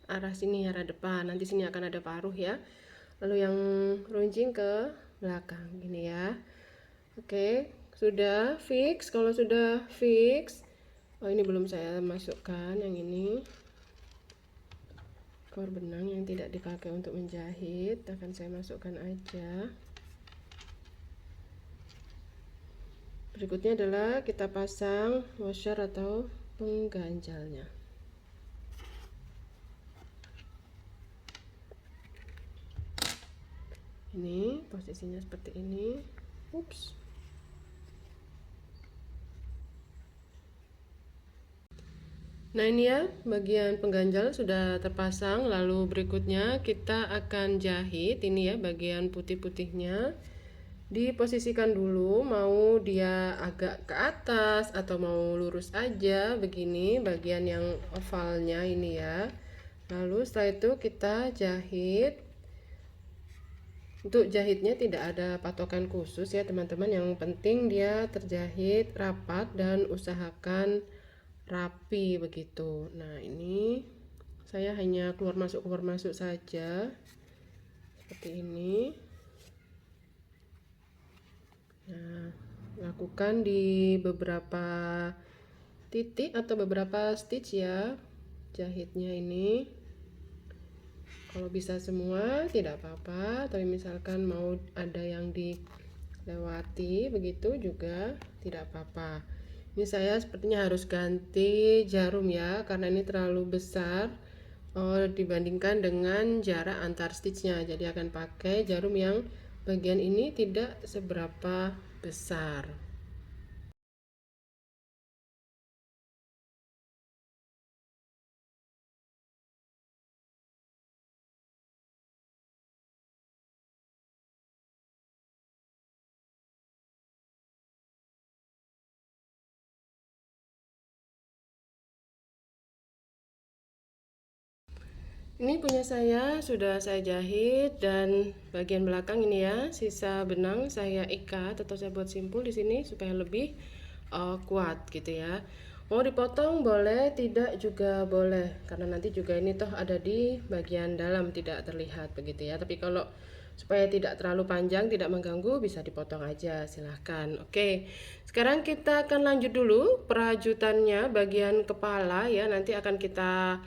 arah sini, arah depan. Nanti sini akan ada paruh ya. Lalu yang runcing ke belakang gini ya. Oke, sudah fix. Kalau sudah fix, oh ini belum saya masukkan yang ini. Ekor benang yang tidak dipakai untuk menjahit akan saya masukkan aja. Berikutnya adalah kita pasang washer atau pengganjalnya. Ini posisinya seperti ini. Ups. Nah, ini ya bagian pengganjal sudah terpasang. Lalu berikutnya kita akan jahit ini ya bagian putih-putihnya. Diposisikan dulu, mau dia agak ke atas atau mau lurus aja begini bagian yang ovalnya ini ya. Lalu setelah itu kita jahit. Untuk jahitnya tidak ada patokan khusus ya teman-teman, yang penting dia terjahit rapat dan usahakan rapi begitu. Nah, ini saya hanya keluar masuk saja seperti ini. Nah, lakukan di beberapa titik atau beberapa stitch ya jahitnya ini. Kalau bisa semua tidak apa-apa, tapi misalkan mau ada yang dilewati begitu juga tidak apa-apa. Ini saya sepertinya harus ganti jarum ya, karena ini terlalu besar dibandingkan dengan jarak antar stitchnya. Jadi akan pakai jarum yang bagian ini tidak seberapa besar. Ini punya saya sudah saya jahit, dan bagian belakang ini ya sisa benang saya ikat atau saya buat simpul di sini supaya lebih kuat gitu ya. Mau dipotong boleh, tidak juga boleh, karena nanti juga ini toh ada di bagian dalam tidak terlihat begitu ya. Tapi kalau supaya tidak terlalu panjang, tidak mengganggu, bisa dipotong aja, silahkan. Oke, sekarang kita akan lanjut dulu perajutannya bagian kepala ya. Nanti akan kita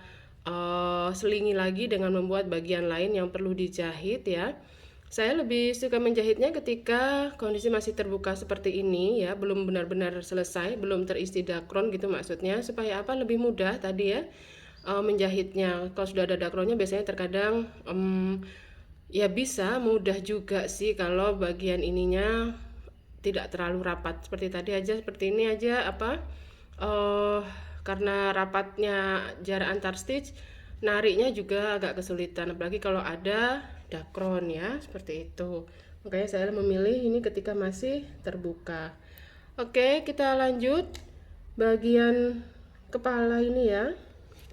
selingi lagi dengan membuat bagian lain yang perlu dijahit ya. Saya lebih suka menjahitnya ketika kondisi masih terbuka seperti ini ya, belum benar-benar selesai, belum terisi dakron gitu maksudnya, supaya apa, lebih mudah tadi ya menjahitnya. Kalau sudah ada dakronnya biasanya terkadang ya bisa mudah juga sih kalau bagian ininya tidak terlalu rapat seperti tadi aja, seperti ini aja apa karena rapatnya jarak antar stitch, nariknya juga agak kesulitan, apalagi kalau ada dakron ya seperti itu. Makanya saya memilih ini ketika masih terbuka. Oke, kita lanjut bagian kepala ini ya,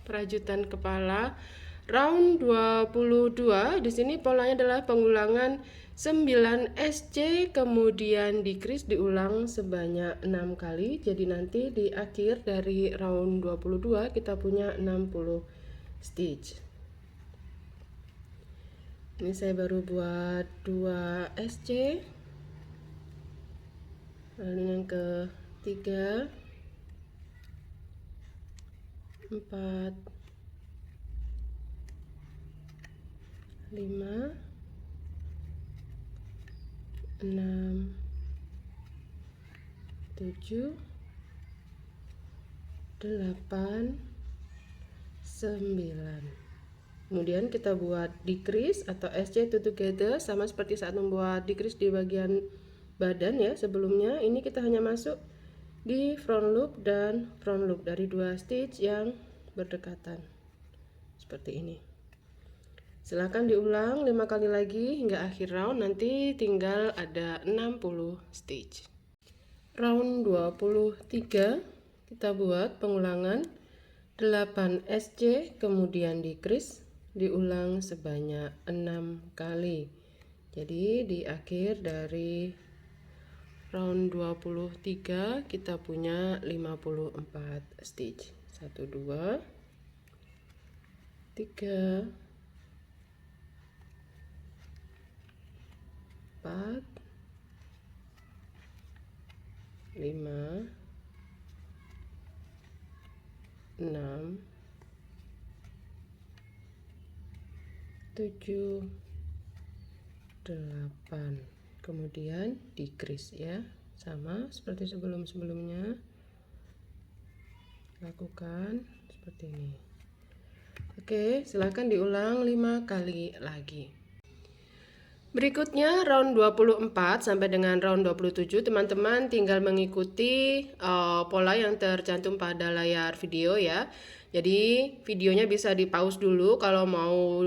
perajutan kepala round 22. Di sini polanya adalah pengulangan 9 SC, kemudian decrease diulang sebanyak 6 kali. Jadi nanti di akhir dari round 22 kita punya 60 stitch. Ini saya baru buat 2 SC. Lalu yang ketiga 4, 5, 6, 7, 8, 9. Kemudian kita buat decrease atau SC two together, sama seperti saat membuat decrease di bagian badan ya sebelumnya. Ini kita hanya masuk di front loop dan front loop dari dua stitch yang berdekatan seperti ini. Silahkan diulang 5 kali lagi hingga akhir round, nanti tinggal ada 60 stitch. Round 23 kita buat pengulangan 8 SC kemudian decrease, diulang sebanyak 6 kali. Jadi di akhir dari round 23 kita punya 54 stitch. 1 2 3 4 5 6 7 8. Kemudian decrease ya, sama seperti sebelum-sebelumnya, lakukan seperti ini. Oke, silahkan diulang 5 kali lagi. Berikutnya round 24 sampai dengan round 27, teman-teman tinggal mengikuti pola yang tercantum pada layar video ya. Jadi videonya bisa di pause dulu kalau mau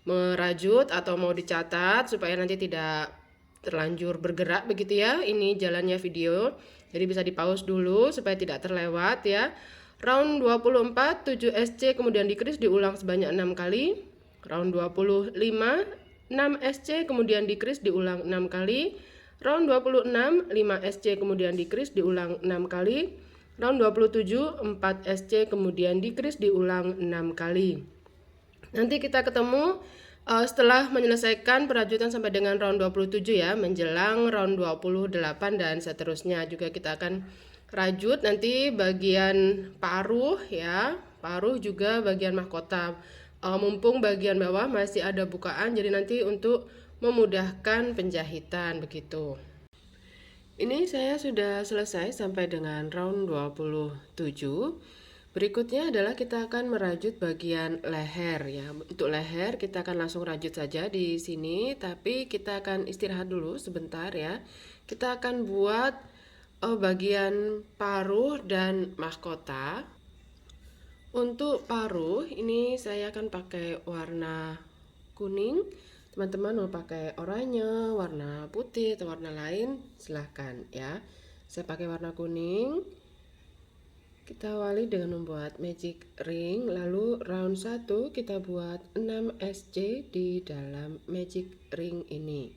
merajut atau mau dicatat supaya nanti tidak terlanjur bergerak begitu ya. Ini jalannya video. Jadi bisa di pause dulu supaya tidak terlewat ya. Round 24 7 SC kemudian decrease, diulang sebanyak 6 kali. Round 25 6 SC kemudian decrease, diulang 6 kali. Round 26 5 SC kemudian decrease, diulang 6 kali. Round 27 4 SC kemudian decrease, diulang 6 kali. Nanti kita ketemu setelah menyelesaikan perajutan sampai dengan round 27 ya, menjelang round 28 dan seterusnya. Juga kita akan rajut nanti bagian paruh ya, paruh juga bagian mahkota. Mumpung bagian bawah masih ada bukaan, jadi nanti untuk memudahkan penjahitan begitu. Ini saya sudah selesai sampai dengan round 27. Berikutnya adalah kita akan merajut bagian leher ya. Untuk leher kita akan langsung rajut saja di sini, tapi kita akan istirahat dulu sebentar ya. Kita akan buat bagian paruh dan mahkota. Untuk paruh ini saya akan pakai warna kuning. Teman-teman mau pakai oranye, warna putih atau warna lain silahkan ya. Saya pakai warna kuning. Kita awali dengan membuat magic ring, lalu round 1 kita buat 6 SC di dalam magic ring ini.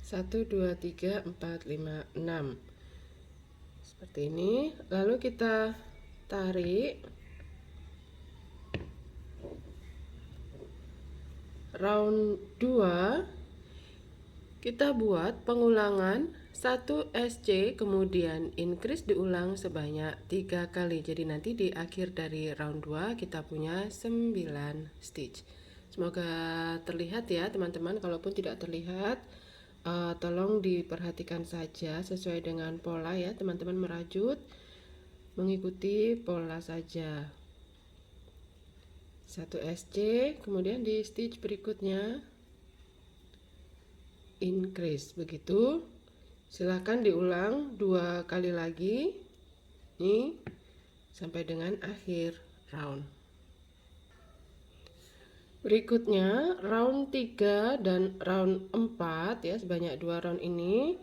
Satu, dua, tiga, empat, lima, 6. Seperti ini. Lalu kita tarik. Round 2 kita buat pengulangan 1 SC kemudian increase, diulang sebanyak 3 kali. Jadi nanti di akhir dari round 2 kita punya 9 stitch. Semoga terlihat ya teman-teman. Kalaupun tidak terlihat, tolong diperhatikan saja sesuai dengan pola ya teman-teman merajut, mengikuti pola saja. 1 SC kemudian di stitch berikutnya increase begitu. Silahkan diulang 2 kali lagi nih sampai dengan akhir round. Berikutnya round 3 dan round 4 ya, sebanyak 2 round ini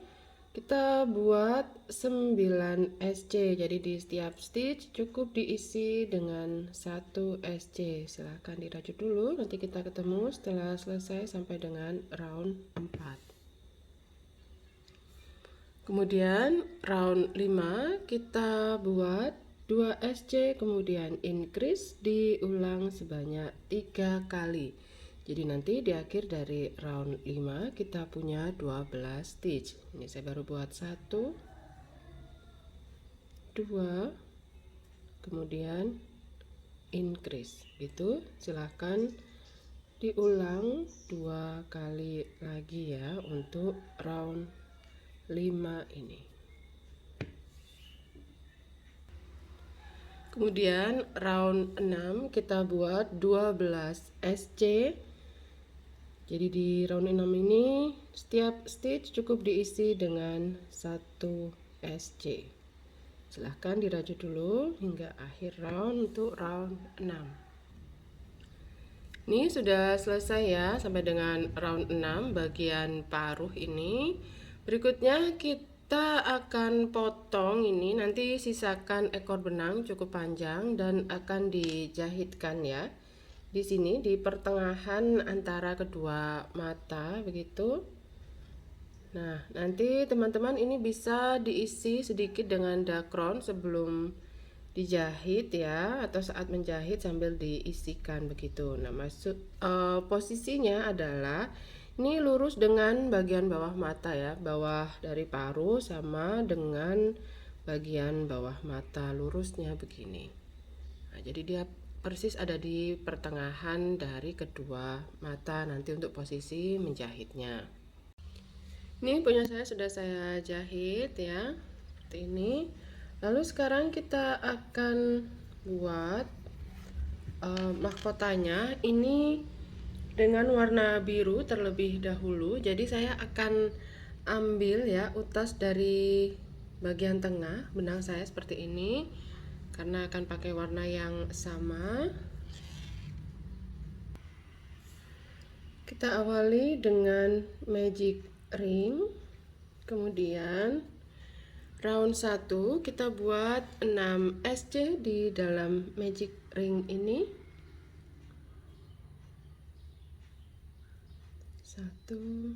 kita buat 9 SC. Jadi di setiap stitch cukup diisi dengan 1 SC. Silahkan dirajut dulu, nanti kita ketemu setelah selesai sampai dengan round 4. Kemudian round 5 kita buat 2 SC, kemudian increase diulang sebanyak 3 kali. Jadi nanti di akhir dari round 5 kita punya 12 stitch. Ini saya baru buat 1, 2, kemudian increase. Itu silahkan diulang 2 kali lagi ya untuk round 5 ini. Kemudian round 6 kita buat 12 SC. Jadi di round 6 ini setiap stitch cukup diisi dengan 1 SC. Silahkan dirajut dulu hingga akhir round untuk round 6. Ini sudah selesai ya sampai dengan round 6 bagian paruh ini. Berikutnya kita akan potong ini, nanti sisakan ekor benang cukup panjang dan akan dijahitkan ya. Di sini di pertengahan antara kedua mata begitu. Nah, nanti teman-teman ini bisa diisi sedikit dengan dakron sebelum dijahit ya, atau saat menjahit sambil diisikan begitu. Nah, posisinya adalah ini lurus dengan bagian bawah mata ya, bawah dari paruh sama dengan bagian bawah mata lurusnya begini. Nah, jadi dia persis ada di pertengahan dari kedua mata nanti untuk posisi menjahitnya. Ini punya saya sudah saya jahit ya, seperti ini. Lalu sekarang kita akan buat mahkotanya ini dengan warna biru terlebih dahulu. Jadi saya akan ambil ya utas dari bagian tengah benang saya seperti ini karena akan pakai warna yang sama. Kita awali dengan magic ring, kemudian round 1 kita buat 6 SC di dalam magic ring ini. 1, 2,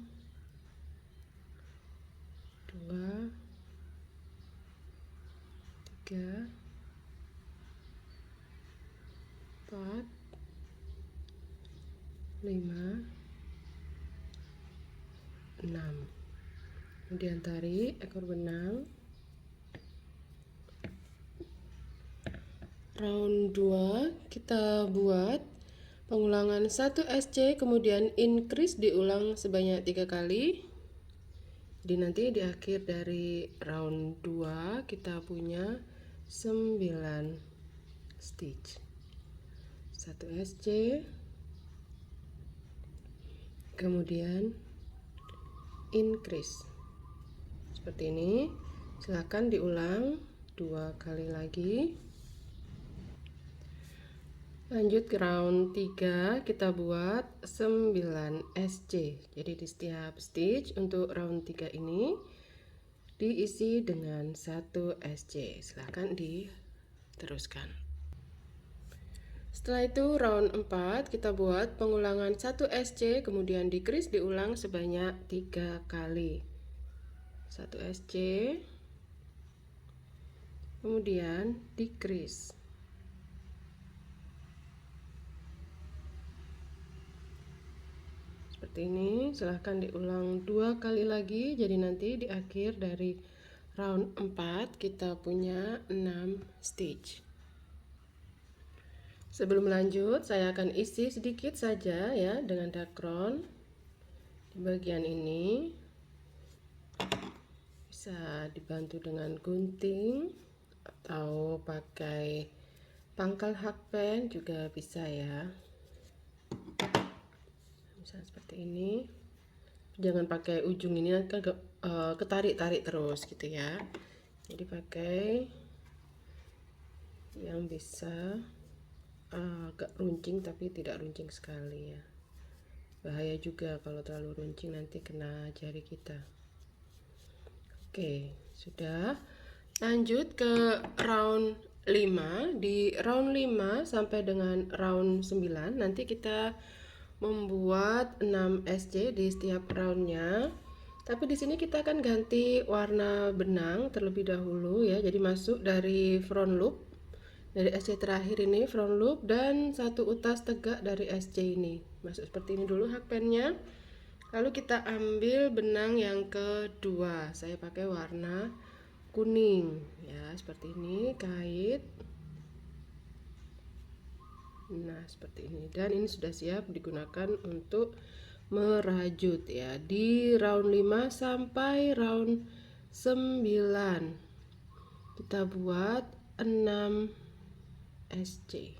3, 4, 5, 6. Kemudian tarik ekor benang. Round 2 kita buat pengulangan 1 SC, kemudian increase diulang sebanyak 3 kali. Jadi nanti di akhir dari round 2 kita punya 9 stitch. 1 SC, kemudian increase. Seperti ini. Silakan diulang 2 kali lagi. Lanjut ke round 3 kita buat 9 SC. Jadi di setiap stitch untuk round 3 ini diisi dengan 1 SC. Silahkan diteruskan. Setelah itu round 4 kita buat pengulangan 1 SC, kemudian decrease diulang sebanyak 3 kali. 1 SC, kemudian decrease. Seperti ini, silahkan diulang 2 kali lagi. Jadi nanti di akhir dari round 4 kita punya 6 stitch. Sebelum lanjut, saya akan isi sedikit saja ya dengan dakron di bagian ini. Bisa dibantu dengan gunting atau pakai pangkal hakpen juga bisa ya. Misalnya seperti ini, jangan pakai ujung ini kan ketarik-tarik terus gitu ya. Jadi pakai yang bisa agak runcing tapi tidak runcing sekali ya. Bahaya juga kalau terlalu runcing, nanti kena jari kita. Oke, sudah. Lanjut ke round 5. Di round 5 sampai dengan round 9 nanti kita membuat 6 SC di setiap roundnya. Tapi di sini kita akan ganti warna benang terlebih dahulu ya. Jadi masuk dari front loop dari SC terakhir ini front loop, dan satu utas tegak dari SC ini. Masuk seperti ini dulu hakpennya. Lalu kita ambil benang yang kedua. Saya pakai warna kuning ya, seperti ini, kait. Nah, seperti ini. Dan ini sudah siap digunakan untuk merajut ya, di round 5 sampai round 9. Kita buat 6 SC.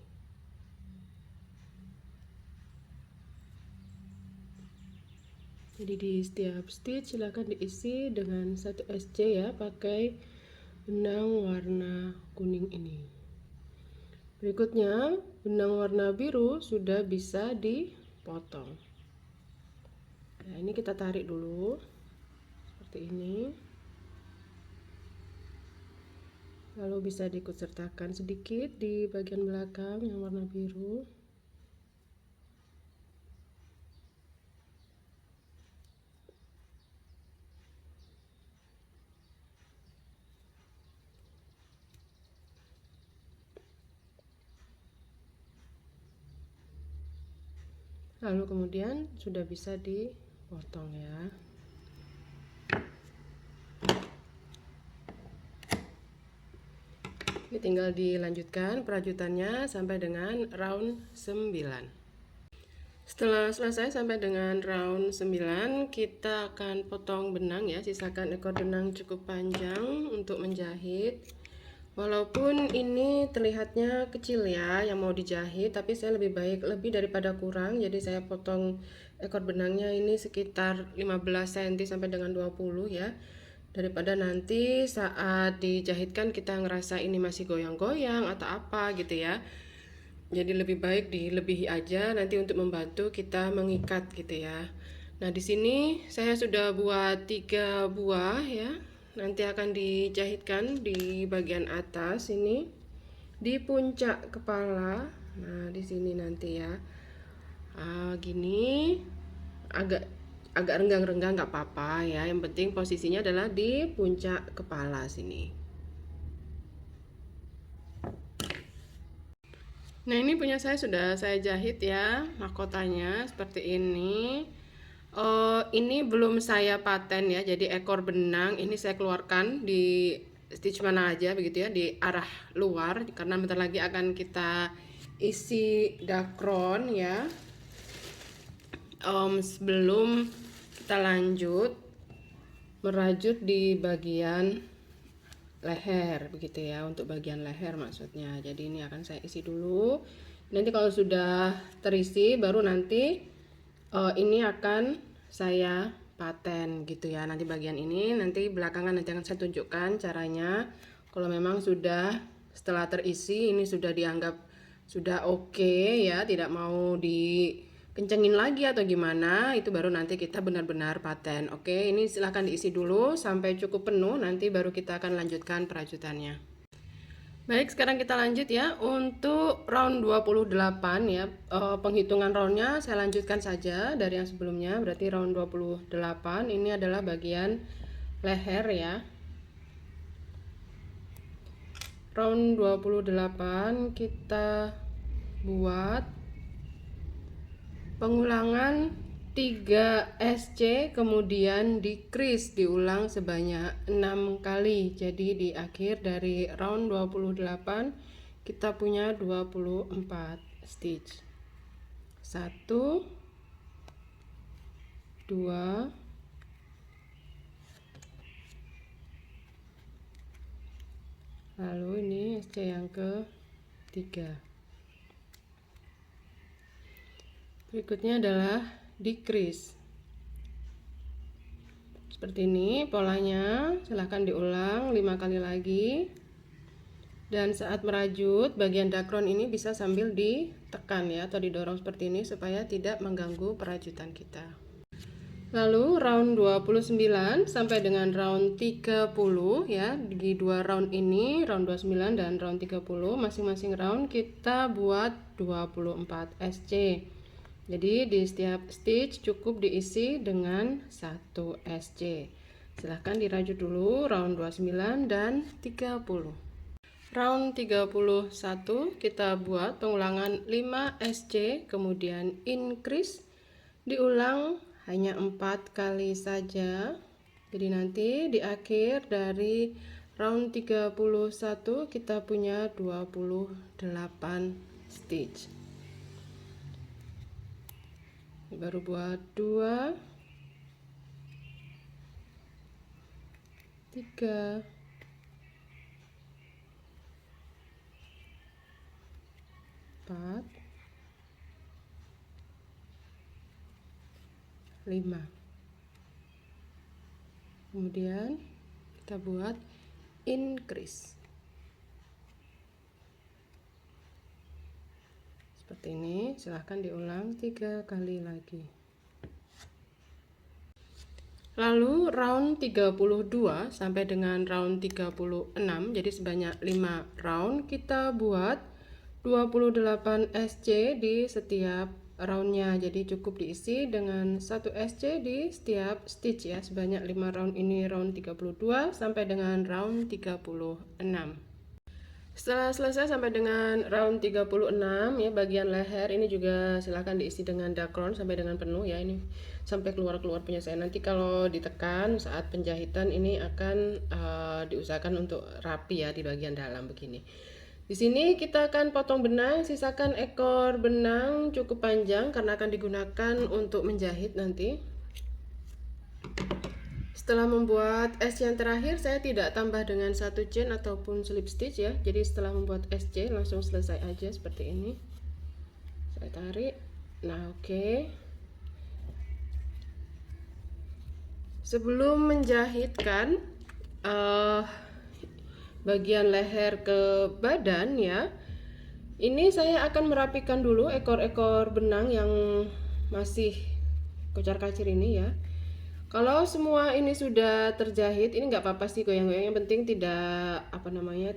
Jadi di setiap stitch silahkan diisi dengan 1 SC ya, pakai benang warna kuning ini. Berikutnya benang warna biru sudah bisa dipotong. Nah, ini kita tarik dulu seperti ini. Lalu bisa diikut sertakan sedikit di bagian belakang yang warna biru. Lalu kemudian sudah bisa dipotong ya. Ini tinggal dilanjutkan perajutannya sampai dengan round 9. Setelah selesai sampai dengan round 9, kita akan potong benang ya, sisakan ekor benang cukup panjang untuk menjahit. Walaupun ini terlihatnya kecil ya yang mau dijahit, tapi saya lebih baik lebih daripada kurang. Jadi saya potong ekor benangnya ini sekitar 15 cm sampai dengan 20 ya. Daripada nanti saat dijahitkan kita ngerasa ini masih goyang-goyang atau apa gitu ya. Jadi lebih baik dilebihi aja nanti untuk membantu kita mengikat gitu ya. Nah, di sini saya sudah buat 3 buah ya. Nanti akan dijahitkan di bagian atas ini, di puncak kepala. Nah, di sini nanti ya. Gini agak renggang-renggang nggak apa-apa ya. Yang penting posisinya adalah di puncak kepala sini. Nah, ini punya saya sudah saya jahit ya, mahkotanya seperti ini. Ini belum saya paten ya, jadi ekor benang ini saya keluarkan di stitch mana aja begitu ya, di arah luar, karena bentar lagi akan kita isi dakron ya. Sebelum kita lanjut merajut di bagian leher begitu ya, untuk bagian leher maksudnya. Jadi ini akan saya isi dulu. Nanti kalau sudah terisi baru nanti ini akan saya paten gitu ya. Nanti bagian ini nanti belakangan nanti akan saya tunjukkan caranya. Kalau memang sudah setelah terisi ini sudah dianggap sudah oke ya, tidak mau dikencengin lagi atau gimana, itu baru nanti kita benar-benar paten. Oke, ini silahkan diisi dulu sampai cukup penuh, nanti baru kita akan lanjutkan perajutannya. Baik, sekarang kita lanjut ya untuk round 28 ya. Penghitungan roundnya saya lanjutkan saja dari yang sebelumnya, berarti round 28 ini adalah bagian leher ya. Round 28 kita buat pengulangan 3 SC, kemudian decrease diulang sebanyak 6 kali. Jadi di akhir dari round 28 kita punya 24 stitch. 1 2 lalu ini SC yang ke-3. Berikutnya adalah decrease. Seperti ini polanya, silahkan diulang 5 kali lagi. Dan saat merajut bagian dakron ini bisa sambil ditekan ya, atau didorong seperti ini supaya tidak mengganggu perajutan kita. Lalu round 29 sampai dengan round 30 ya, di 2 round ini, round 29 dan round 30, masing-masing round kita buat 24 SC. Jadi di setiap stitch cukup diisi dengan 1 SC. Silahkan dirajut dulu round 29 dan 30. Round 31 kita buat pengulangan 5 SC, kemudian increase, diulang hanya 4 kali saja. Jadi nanti di akhir dari round 31 kita punya 28 stitch. Baru buat 2, 3, 4, 5. Kemudian kita buat increase seperti ini. Silahkan diulang 3 kali lagi. Lalu round 32 sampai dengan round 36, jadi sebanyak 5 round, kita buat 28 SC di setiap roundnya. Jadi cukup diisi dengan 1 SC di setiap stitch ya, sebanyak 5 round. Ini round 32 sampai dengan round 36. Setelah selesai sampai dengan round 36 ya, bagian leher ini juga silahkan diisi dengan dakron sampai dengan penuh ya, ini sampai keluar-keluar punya saya. Nanti kalau ditekan saat penjahitan ini akan diusahakan untuk rapi ya di bagian dalam begini. Di sini kita akan potong benang, sisakan ekor benang cukup panjang karena akan digunakan untuk menjahit nanti. Setelah membuat S yang terakhir, saya tidak tambah dengan satu chain ataupun slip stitch ya. Jadi setelah membuat SC langsung selesai aja seperti ini. Saya tarik. Nah, oke. Sebelum menjahitkan bagian leher ke badan ya, ini saya akan merapikan dulu ekor-ekor benang yang masih kocar-kacir ini ya. Kalau semua ini sudah terjahit, ini nggak apa-apa sih goyang-goyang, yang penting tidak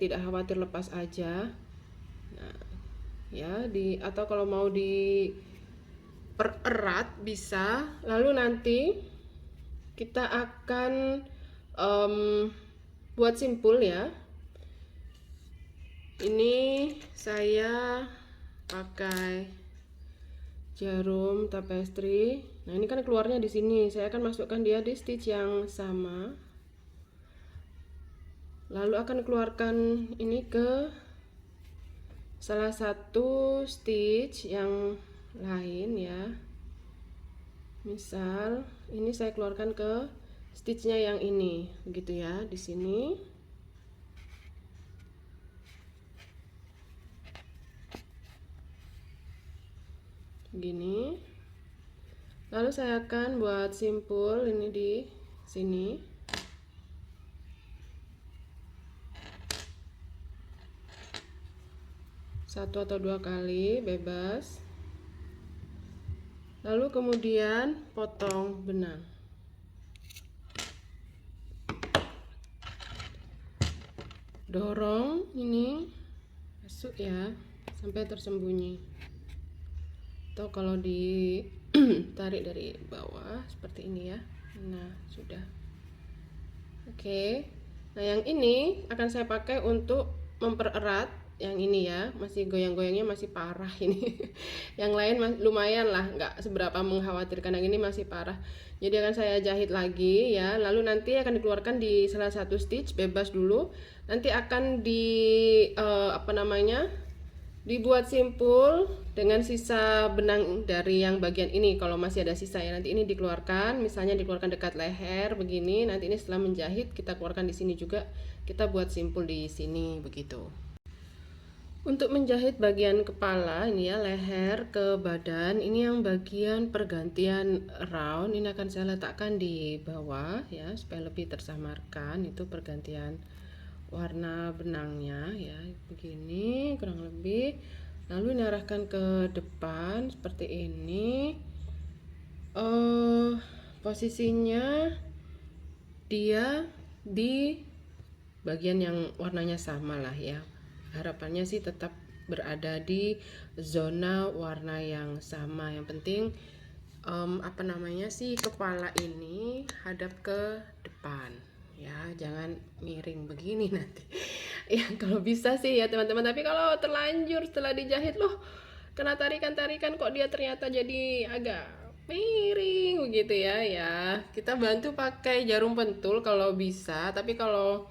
tidak khawatir lepas aja. Nah, ya atau kalau mau dipererat bisa. Lalu nanti kita akan buat simpul ya. Ini saya pakai jarum tapestry. Nah, ini kan keluarnya di sini. Saya akan masukkan dia di stitch yang sama. Lalu akan keluarkan ini ke salah satu stitch yang lain ya. Misal, ini saya keluarkan ke stitchnya yang ini, begitu ya, di sini. Gini. Lalu saya akan buat simpul ini di sini. Satu atau dua kali bebas. Lalu kemudian potong benang. Dorong ini masuk ya sampai tersembunyi. Atau kalau ditarik dari bawah seperti ini ya. Nah, sudah. Oke. Nah, yang ini akan saya pakai untuk mempererat yang ini ya. Masih goyang-goyangnya masih parah ini. Yang lain lumayan lah, nggak seberapa mengkhawatirkan. Yang ini masih parah. Jadi akan saya jahit lagi ya. Lalu nanti akan dikeluarkan di salah satu stitch bebas dulu. Nanti akan dibuat simpul dengan sisa benang dari yang bagian ini. Kalau masih ada sisa ya, nanti ini dikeluarkan, misalnya dikeluarkan dekat leher begini. Nanti ini setelah menjahit kita keluarkan di sini juga, kita buat simpul di sini begitu. Untuk menjahit bagian kepala ini ya, leher ke badan, ini yang bagian pergantian round ini akan saya letakkan di bawah ya supaya lebih tersamarkan. Itu pergantian warna benangnya ya, begini kurang lebih. Lalu ini arahkan ke depan seperti ini. Posisinya dia di bagian yang warnanya sama lah ya. Harapannya sih tetap berada di zona warna yang sama. Yang penting kepala ini hadap ke depan ya, jangan miring begini nanti. Ya kalau bisa sih ya teman-teman, tapi kalau terlanjur setelah dijahit loh kena tarikan-tarikan kok dia ternyata jadi agak miring begitu ya, ya kita bantu pakai jarum pentul kalau bisa. Tapi kalau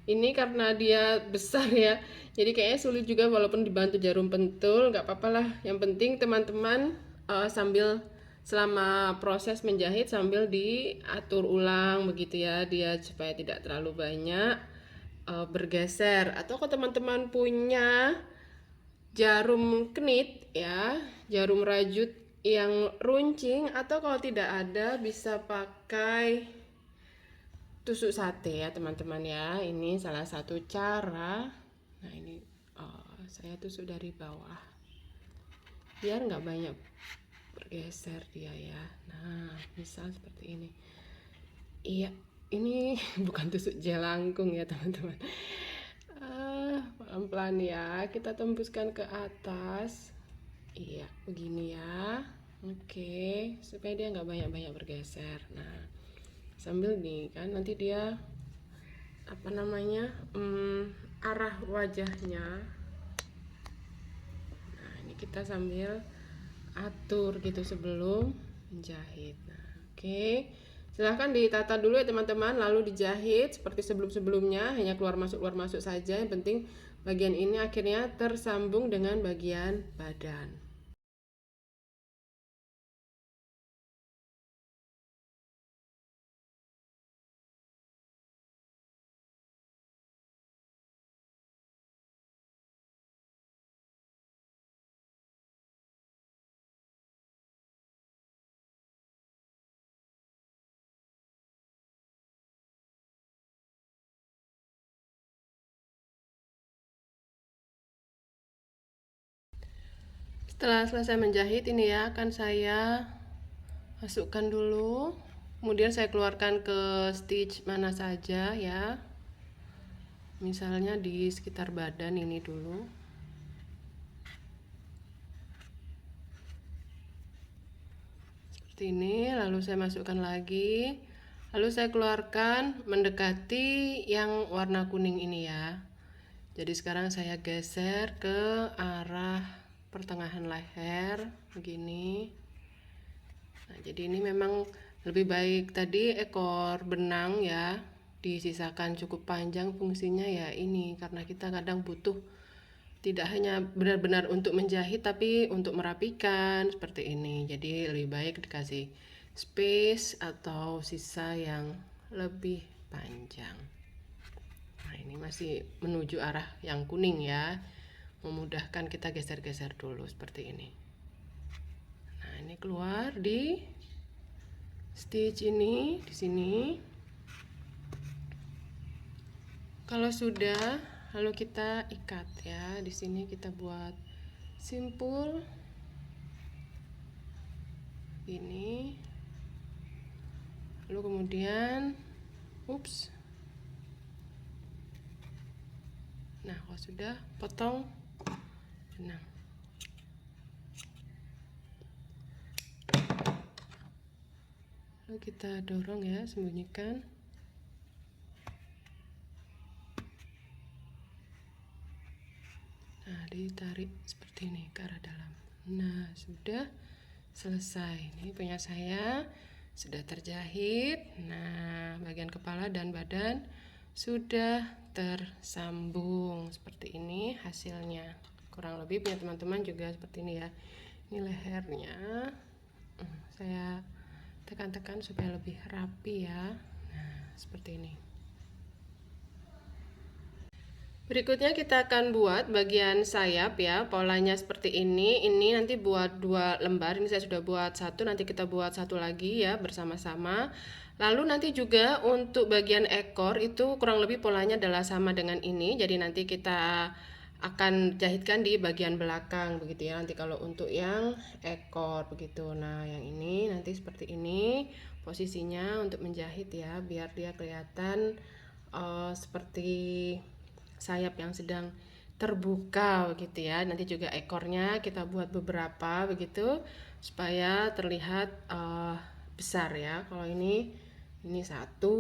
ini karena dia besar ya, jadi kayaknya sulit juga walaupun dibantu jarum pentul. Nggak apa-apa lah, yang penting teman-teman sambil selama proses menjahit sambil diatur ulang begitu ya, dia supaya tidak terlalu banyak bergeser. Atau kalau teman-teman punya jarum kenit ya, jarum rajut yang runcing, atau kalau tidak ada bisa pakai tusuk sate ya teman-teman ya. Ini salah satu cara. Nah ini saya tusuk dari bawah biar nggak banyak bergeser dia ya. Nah misal seperti ini. Iya, ini bukan tusuk jelangkung ya teman-teman. Pelan-pelan ya, kita tembuskan ke atas. Iya, begini ya. Oke, supaya dia nggak banyak-banyak bergeser. Nah, sambil nih kan nanti dia apa namanya arah wajahnya. Nah, ini kita sambil atur gitu sebelum menjahit. Nah, oke. Silahkan ditata dulu ya teman-teman, lalu dijahit seperti sebelum-sebelumnya, hanya keluar masuk saja. Yang penting bagian ini akhirnya tersambung dengan bagian badan. Setelah selesai menjahit ini ya, akan saya masukkan dulu, kemudian saya keluarkan ke stitch mana saja ya, misalnya di sekitar badan ini dulu. Seperti ini, lalu saya masukkan lagi, lalu saya keluarkan mendekati yang warna kuning ini ya. Jadi sekarang saya geser ke arah pertengahan leher begini. Nah, jadi ini memang lebih baik tadi ekor benang ya disisakan cukup panjang, fungsinya ya ini karena kita kadang butuh tidak hanya benar-benar untuk menjahit tapi untuk merapikan seperti ini. Jadi lebih baik dikasih space atau sisa yang lebih panjang. Nah, ini masih menuju arah yang kuning ya, memudahkan kita geser-geser dulu seperti ini. Nah, ini keluar di stitch ini di sini. Kalau sudah, lalu kita ikat ya. Di sini kita buat simpul ini. Lalu kemudian nah, kalau sudah potong benang. Lalu kita dorong ya, sembunyikan. Nah, ditarik seperti ini ke arah dalam. Nah, sudah selesai. Ini punya saya sudah terjahit. Nah, bagian kepala dan badan sudah tersambung seperti ini hasilnya. Kurang lebih punya teman-teman juga seperti ini ya. Ini lehernya. Saya tekan-tekan supaya lebih rapi ya. Nah, seperti ini. Berikutnya kita akan buat bagian sayap ya, polanya seperti ini. Ini nanti buat 2 lembar, ini saya sudah buat 1, nanti kita buat 1 lagi ya bersama-sama. Lalu nanti juga untuk bagian ekor itu kurang lebih polanya adalah sama dengan ini. Jadi nanti kita akan jahitkan di bagian belakang begitu ya. Nanti kalau untuk yang ekor begitu. Nah, yang ini nanti seperti ini posisinya untuk menjahit ya, biar dia kelihatan seperti sayap yang sedang terbuka begitu ya. Nanti juga ekornya kita buat beberapa begitu supaya terlihat besar ya. Kalau ini Ini satu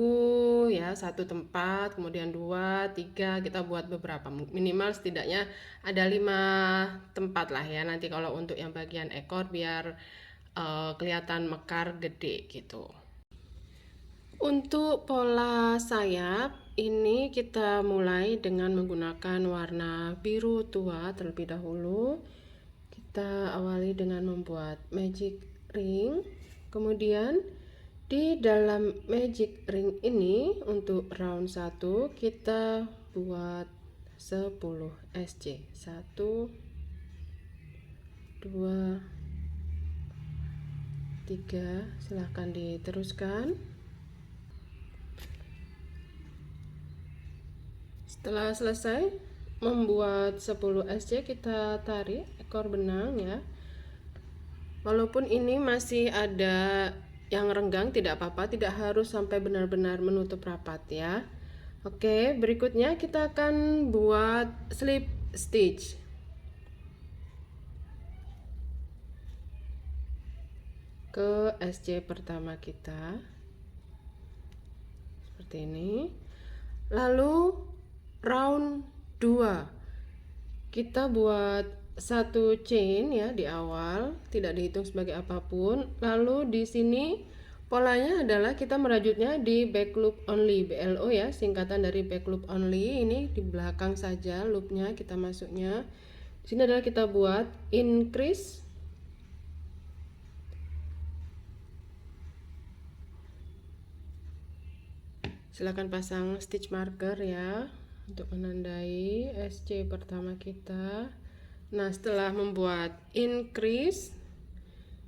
ya, satu tempat, kemudian 2, 3, kita buat beberapa, minimal setidaknya ada 5 tempat lah ya. Nanti kalau untuk yang bagian ekor biar kelihatan mekar gede gitu. Untuk pola sayap ini kita mulai dengan menggunakan warna biru tua terlebih dahulu. Kita awali dengan membuat magic ring, kemudian di dalam magic ring ini untuk round 1 kita buat 10 SC. 1 2 3, silahkan diteruskan. Setelah selesai membuat 10 SC, kita tarik ekor benang ya. Walaupun ini masih ada yang renggang tidak apa-apa, tidak harus sampai benar-benar menutup rapat ya. Oke, berikutnya kita akan buat slip stitch. Ke SC pertama kita. Seperti ini. Lalu round 2 kita buat satu chain ya di awal, tidak dihitung sebagai apapun. Lalu di sini polanya adalah kita merajutnya di back loop only, BLO ya, singkatan dari back loop only. Ini di belakang saja loopnya kita masuknya. Di sini adalah kita buat increase, silakan pasang stitch marker ya untuk menandai SC pertama kita. Nah, setelah membuat increase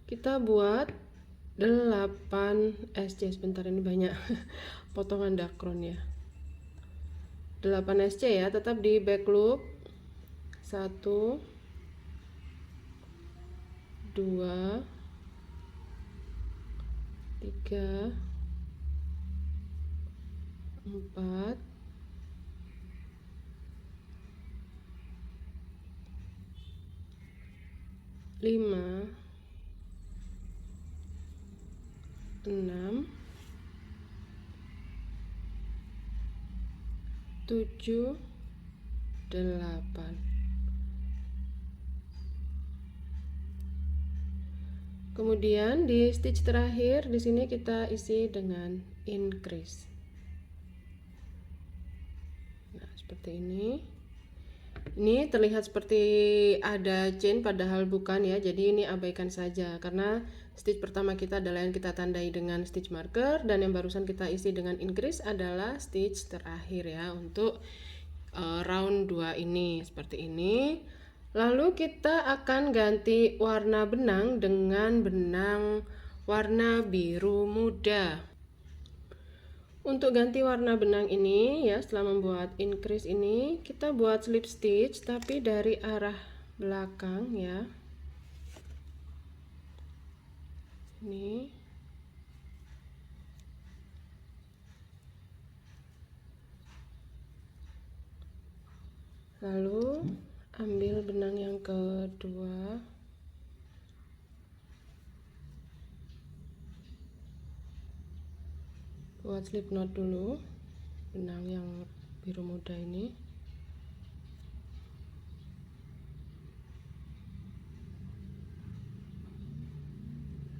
kita buat 8 SC. Sebentar, ini banyak potongan dakron ya. 8 SC ya, tetap di back loop. 1 2 3 4 5 6 7 8. Kemudian di stitch terakhir di sini kita isi dengan increase. Nah, seperti ini. Ini terlihat seperti ada chain padahal bukan ya. Jadi ini abaikan saja karena stitch pertama kita adalah yang kita tandai dengan stitch marker, dan yang barusan kita isi dengan increase adalah stitch terakhir ya untuk round 2 ini. Seperti ini. Lalu kita akan ganti warna benang dengan benang warna biru muda. Untuk ganti warna benang ini ya, setelah membuat increase ini kita buat slip stitch tapi dari arah belakang ya. Ini. Lalu ambil benang yang kedua. Buat slip knot dulu benang yang biru muda ini.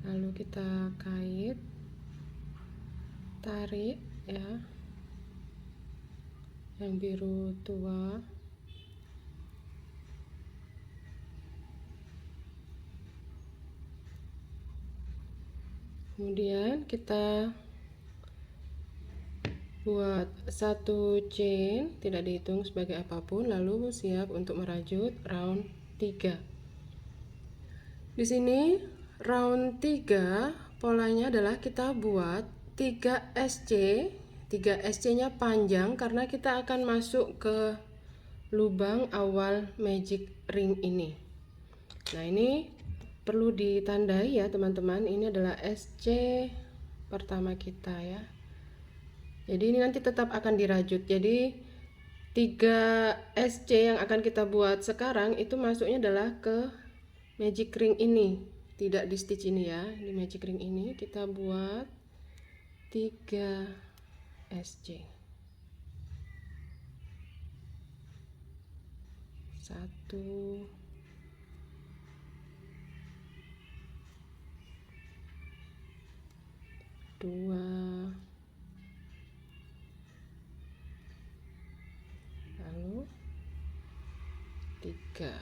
Lalu kita kait, tarik ya yang biru tua. Kemudian kita buat satu chain, tidak dihitung sebagai apapun, lalu siap untuk merajut round 3. Di sini round 3 polanya adalah kita buat 3 SC. 3 SC-nya panjang karena kita akan masuk ke lubang awal magic ring ini. Nah, ini perlu ditandai ya teman-teman. Ini adalah SC pertama kita ya. Jadi ini nanti tetap akan dirajut. Jadi 3 SC yang akan kita buat sekarang itu masuknya adalah ke magic ring ini, tidak di stitch ini ya. Di magic ring ini kita buat 3 SC. 1, 2, lalu 3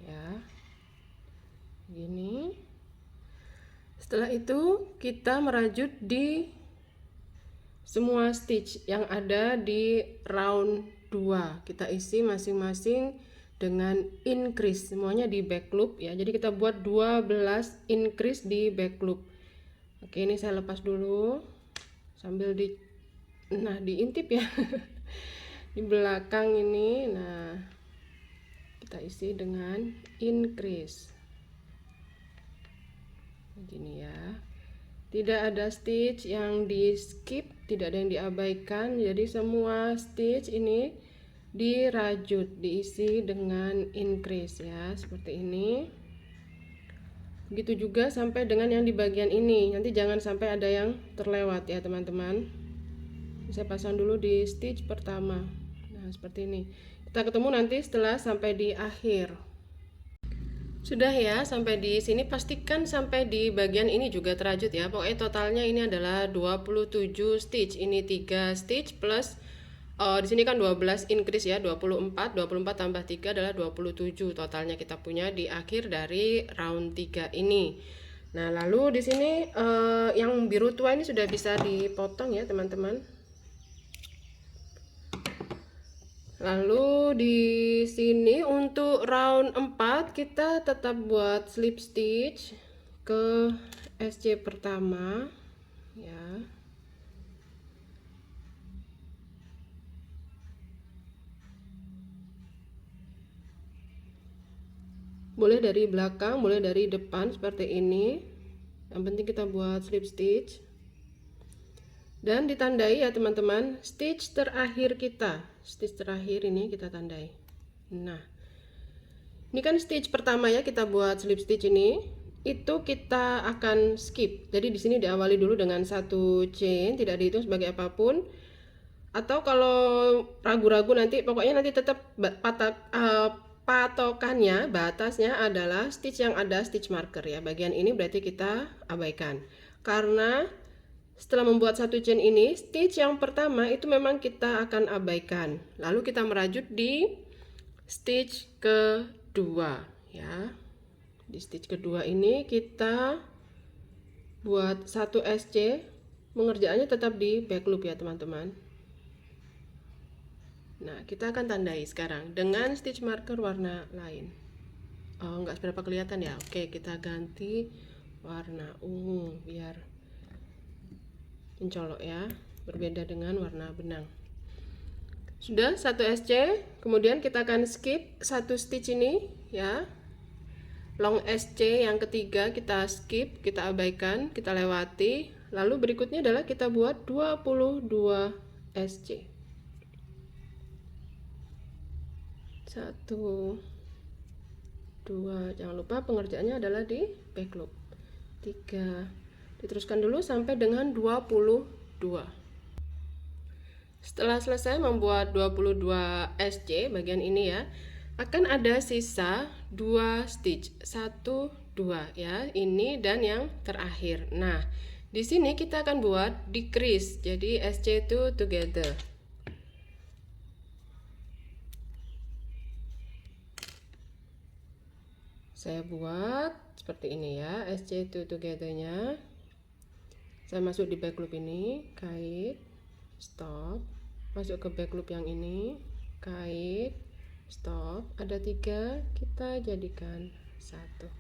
ya, gini. Setelah itu kita merajut di semua stitch yang ada di round 2. Kita isi masing-masing dengan increase, semuanya di back loop ya. Jadi kita buat 12 increase di back loop. Oke, ini saya lepas dulu sambil diintip ya. Di belakang ini. Nah, kita isi dengan increase. Begini ya. Tidak ada stitch yang di skip, tidak ada yang diabaikan. Jadi semua stitch ini dirajut, diisi dengan increase ya, seperti ini. Begitu juga sampai dengan yang di bagian ini. Nanti jangan sampai ada yang terlewat ya teman-teman. Saya pasang dulu di stitch pertama. Nah, seperti ini. Kita ketemu nanti setelah sampai di akhir. Sudah ya, sampai di sini pastikan sampai di bagian ini juga terajut ya. Pokoknya totalnya ini adalah 27 stitch. Ini 3 stitch plus di sini kan 12 increase ya, 24 tambah 3 adalah 27 totalnya kita punya di akhir dari round 3 ini. Nah, lalu di sini yang biru tua ini sudah bisa dipotong ya, teman-teman. Lalu di sini untuk round 4 kita tetap buat slip stitch ke SC pertama ya. Boleh dari belakang, boleh dari depan seperti ini. Yang penting kita buat slip stitch. Dan ditandai ya teman-teman, stitch terakhir kita. Stitch terakhir ini kita tandai. Nah, ini kan stitch pertama ya, kita buat slip stitch ini. Itu kita akan skip. Jadi di sini diawali dulu dengan 1 chain, tidak dihitung sebagai apapun. Atau kalau ragu-ragu nanti, pokoknya nanti tetap patokannya, batasnya adalah stitch yang ada stitch marker ya. Bagian ini berarti kita abaikan. Karena setelah membuat 1 chain ini, stitch yang pertama itu memang kita akan abaikan. Lalu kita merajut di stitch kedua ya. Di stitch kedua ini kita buat 1 SC. Pengerjaannya tetap di back loop ya teman-teman. Nah, kita akan tandai sekarang dengan stitch marker warna lain. Oh, nggak seberapa kelihatan ya. Oke, kita ganti warna ungu biar mencolok ya, berbeda dengan warna benang. Sudah 1 SC, kemudian kita akan skip 1 stitch ini ya. Long SC yang ketiga kita skip, kita abaikan, kita lewati. Lalu berikutnya adalah kita buat 22 SC. 1, 2, jangan lupa pengerjaannya adalah di back loop. 3, diteruskan dulu sampai dengan 22. Setelah selesai membuat 22 SC bagian ini ya, akan ada sisa 2 stitch, 1, 2 ya, ini dan yang terakhir. Nah, di sini kita akan buat decrease, jadi SC itu together. Saya buat seperti ini ya, SC itu together-nya. Saya masuk di back loop ini, kait, stop, masuk ke back loop yang ini, kait, stop, ada 3, kita jadikan 1.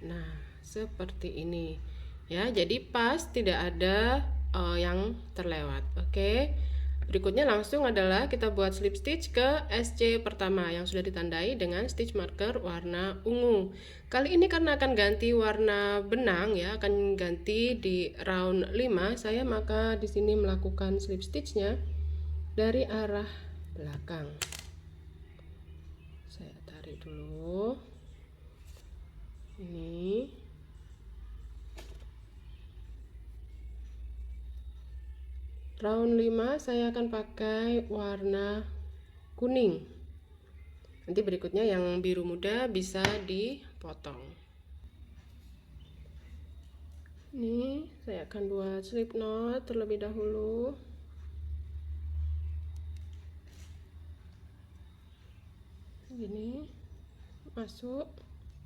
Nah, seperti ini ya, jadi pas, tidak ada yang terlewat. Oke. Berikutnya langsung adalah kita buat slip stitch ke SC pertama yang sudah ditandai dengan stitch marker warna ungu. Kali ini karena akan ganti warna benang ya, akan ganti di round 5, saya maka di sini melakukan slip stitchnya dari arah belakang. Saya tarik dulu. Ini. Round 5 saya akan pakai warna kuning. Nanti berikutnya yang biru muda bisa dipotong. Ini saya akan buat slip knot terlebih dahulu. Gini, masuk,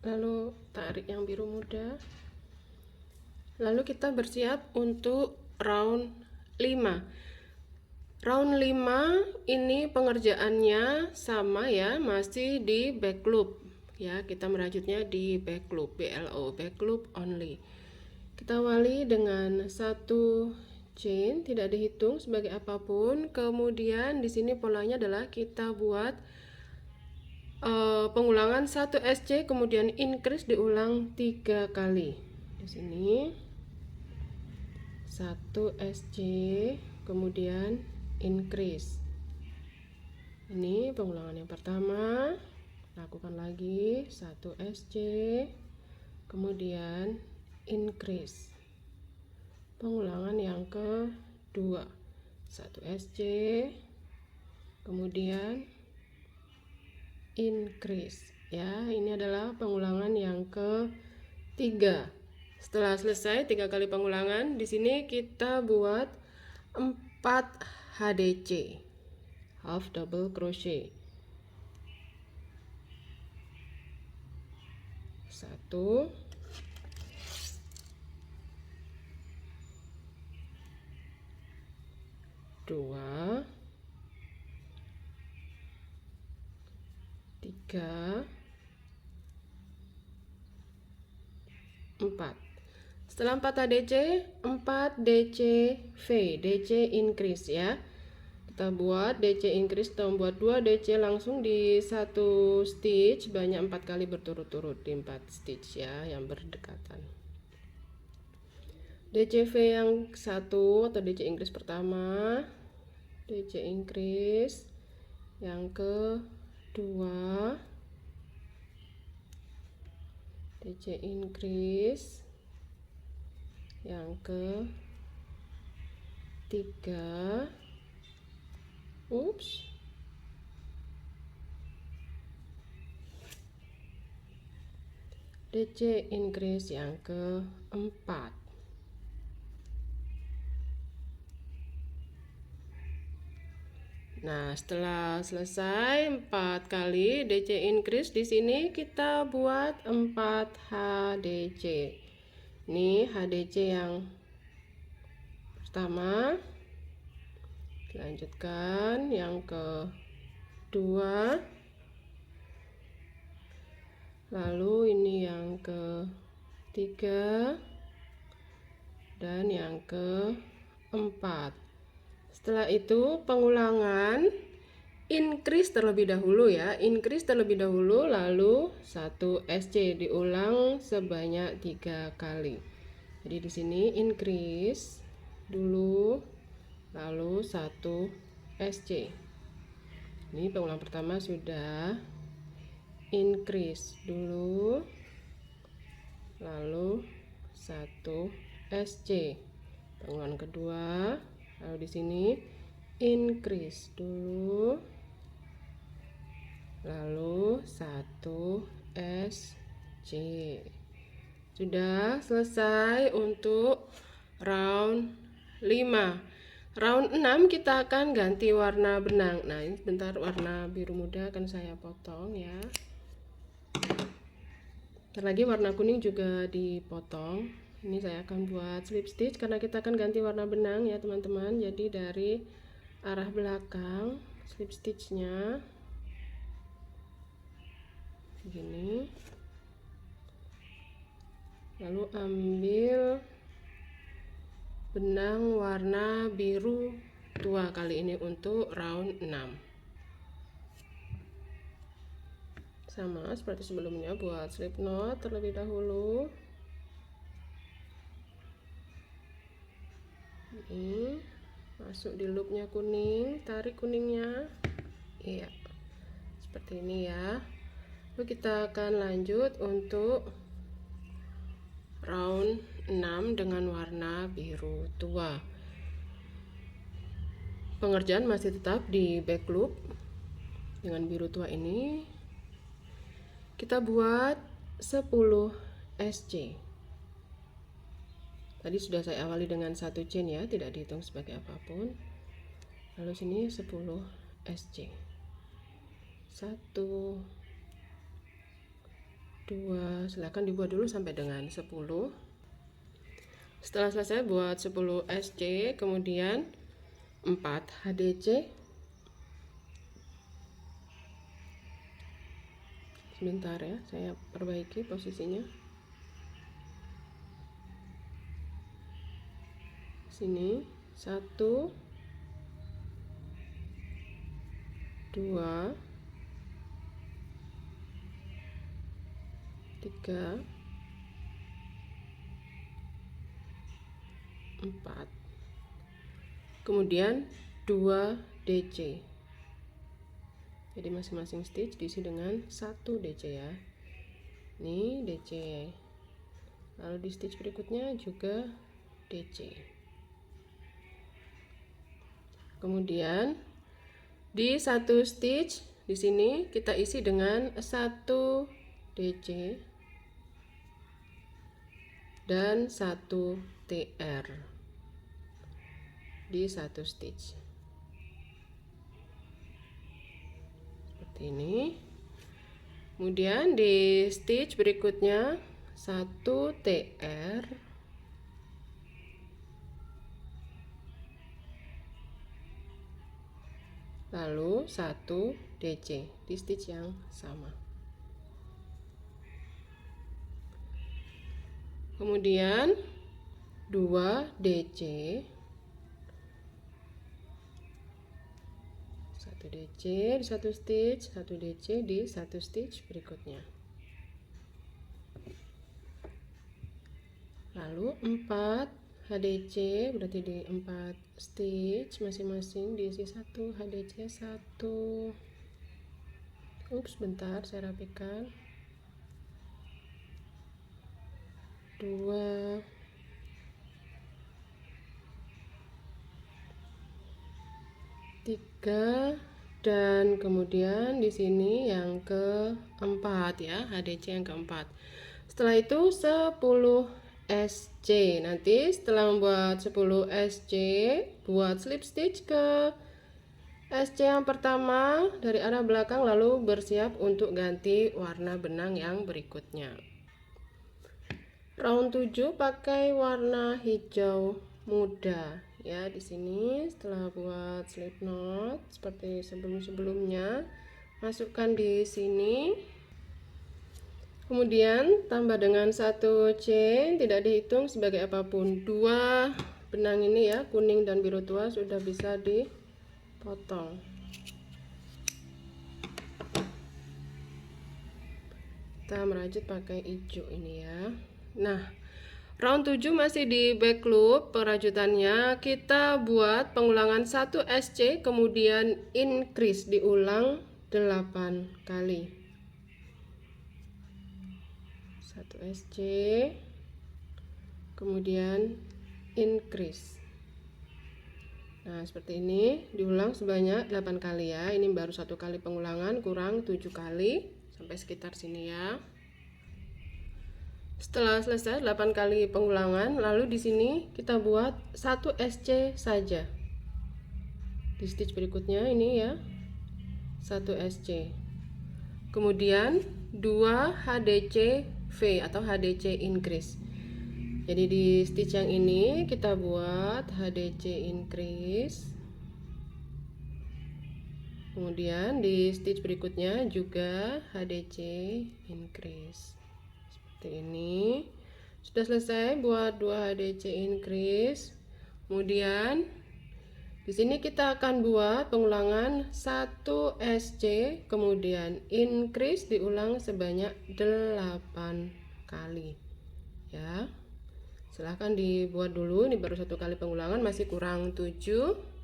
lalu tarik yang biru muda. Lalu kita bersiap untuk round 5. Round 5 ini pengerjaannya sama ya, masih di back loop ya. Kita merajutnya di back loop, BLO, back loop only. Kita awali dengan 1 chain, tidak dihitung sebagai apapun. Kemudian di sini polanya adalah kita buat pengulangan 1 SC, kemudian increase diulang 3 kali. Di sini 1 SC, kemudian increase. Ini pengulangan yang pertama. Lakukan lagi 1 SC, kemudian increase. Pengulangan yang kedua 1 SC, kemudian increase ya. Ini adalah pengulangan yang ketiga. Setelah selesai 3 kali pengulangan, di sini kita buat 4 HDC, half double crochet. 1, 2, 3, 4. Setelah 4 HDC, 4 DC V, DC increase ya. Kita buat DC increase, kita membuat 2 DC langsung di satu stitch, banyak 4 kali berturut-turut di 4 stitch ya, yang berdekatan. DC V yang satu atau DC increase pertama, DC increase yang kedua, DC increase yang ketiga, DC increase yang keempat. Nah, setelah selesai 4 kali DC increase, di sini kita buat 4 HDC. Ini HDC yang pertama. Lanjutkan yang kedua. Lalu ini yang ketiga dan yang keempat. Setelah itu pengulangan increase terlebih dahulu ya, increase terlebih dahulu, lalu 1 SC diulang sebanyak 3 kali. Jadi di sini increase dulu, lalu 1 SC. Ini pengulangan pertama sudah, increase dulu, lalu 1 SC. Pengulangan kedua, lalu di sini increase dulu, lalu 1 SC. Sudah selesai untuk round 5. Round 6 kita akan ganti warna benang. Nah, ini sebentar warna biru muda akan saya potong ya. Ntar lagi warna kuning juga dipotong. Ini saya akan buat slip stitch karena kita akan ganti warna benang ya teman-teman. Jadi dari arah belakang slip stitchnya begini, lalu ambil benang warna biru tua kali ini untuk round 6. Sama seperti sebelumnya, buat slip knot terlebih dahulu. Ini masuk di loopnya kuning, tarik kuningnya, iya seperti ini ya. Lalu kita akan lanjut untuk round 6 dengan warna biru tua. pengerjaan masih tetap di back loop dengan biru tua ini. Kita buat 10 SC. Tadi sudah saya awali dengan 1 chain ya, tidak dihitung sebagai apapun. Lalu sini 10 SC. 1 2, silakan dibuat dulu sampai dengan 10. Setelah selesai buat 10 SC, kemudian 4 HDC. Sebentar ya, saya perbaiki posisinya. Sini 1 2 3 4, kemudian 2 DC. Jadi masing-masing stitch diisi dengan 1 DC ya. Ini DC. Lalu di stitch berikutnya juga DC. Kemudian di 1 stitch di sini kita isi dengan 1 DC dan 1 TR di 1 stitch seperti ini. Kemudian di stitch berikutnya 1 TR lalu 1 DC di stitch yang sama. Kemudian 2 DC, 1 DC di 1 stitch, 1 DC di 1 stitch berikutnya. Lalu 4 HDC, berarti di 4 stitch masing-masing diisi 1 HDC 1. Ups, bentar saya rapikan. 2 3 dan kemudian di sini yang keempat ya, HDC yang keempat. Setelah itu 10 SC. Nanti setelah membuat 10 SC, buat slip stitch ke SC yang pertama dari arah belakang, lalu bersiap untuk ganti warna benang yang berikutnya. Round 7 pakai warna hijau muda ya. Di sini setelah buat slip knot seperti sebelum-sebelumnya, masukkan di sini. Kemudian tambah dengan 1 chain, tidak dihitung sebagai apapun. 2 benang ini ya, kuning dan biru tua sudah bisa dipotong. Kita merajut pakai hijau ini ya. Nah, round 7 masih di back loop perajutannya. Kita buat pengulangan 1 SC, kemudian increase diulang 8 kali. 1 SC, kemudian increase. Nah, seperti ini diulang sebanyak 8 kali ya. Ini baru 1 kali pengulangan, kurang 7 kali sampai sekitar sini ya. Setelah selesai 8 kali pengulangan, lalu di sini kita buat 1 SC saja. Di stitch berikutnya ini ya, 1 SC. Kemudian 2 HDC V atau HDC increase. Jadi di stitch yang ini kita buat HDC increase. Kemudian di stitch berikutnya juga HDC increase. Seperti ini. Sudah selesai buat 2 HDC increase. Kemudian di sini kita akan buat pengulangan 1 SC, kemudian increase diulang sebanyak 8 kali. Ya. Silahkan dibuat dulu, ini baru 1 kali pengulangan, masih kurang 7.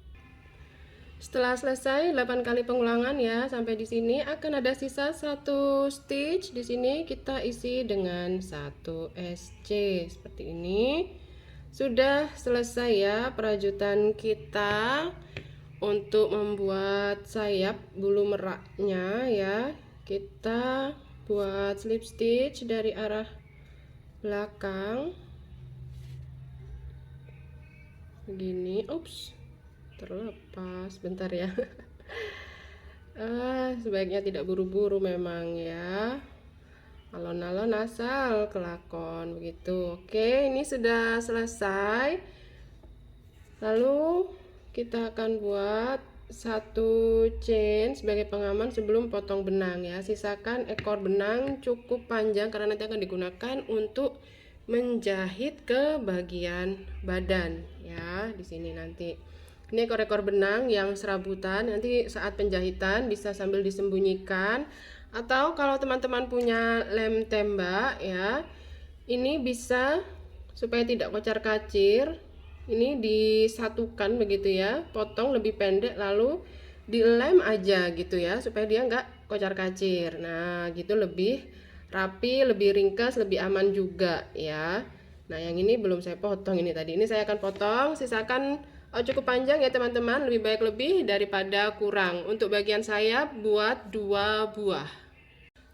Setelah selesai 8 kali pengulangan ya, sampai di sini akan ada sisa 1 stitch. Di sini kita isi dengan 1 SC seperti ini. Sudah selesai ya perajutan kita Untuk membuat sayap bulu meraknya ya, kita buat slip stitch dari arah belakang begini. Ups, terlepas, bentar ya. Sebaiknya tidak buru-buru memang ya, alon-alon asal kelakon begitu. Oke, ini sudah selesai. Lalu kita akan buat satu chain sebagai pengaman sebelum potong benang ya. Sisakan ekor benang cukup panjang karena nanti akan digunakan untuk menjahit ke bagian badan ya. Di sini nanti ini ekor-ekor benang yang serabutan, nanti saat penjahitan bisa sambil disembunyikan, atau kalau teman-teman punya lem tembak ya, ini bisa supaya tidak kocar-kacir, ini disatukan begitu ya, potong lebih pendek lalu dilem aja gitu ya, supaya dia nggak kocar-kacir. Nah gitu lebih rapi, lebih ringkas, lebih aman juga ya. Nah yang ini belum saya potong, ini tadi ini saya akan potong. Sisakan cukup panjang ya teman-teman, lebih baik lebih daripada kurang. Untuk bagian sayap buat 2 buah.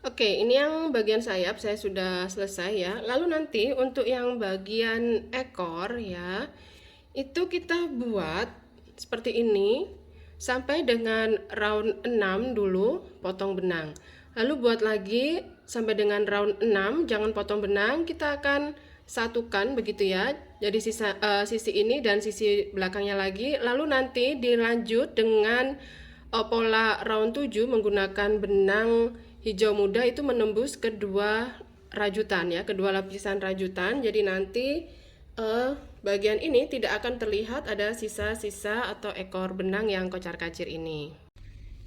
Oke, ini yang bagian sayap saya sudah selesai ya. Lalu nanti untuk yang bagian ekor ya, itu kita buat seperti ini sampai dengan round 6 dulu, potong benang. Lalu buat lagi sampai dengan round 6, jangan potong benang, kita akan satukan begitu ya. Jadi sisi ini dan sisi belakangnya lagi. Lalu nanti dilanjut dengan pola round 7 menggunakan benang hijau muda itu menembus kedua rajutan ya, kedua lapisan rajutan. Jadi nanti bagian ini tidak akan terlihat ada sisa-sisa atau ekor benang yang kocar-kacir ini.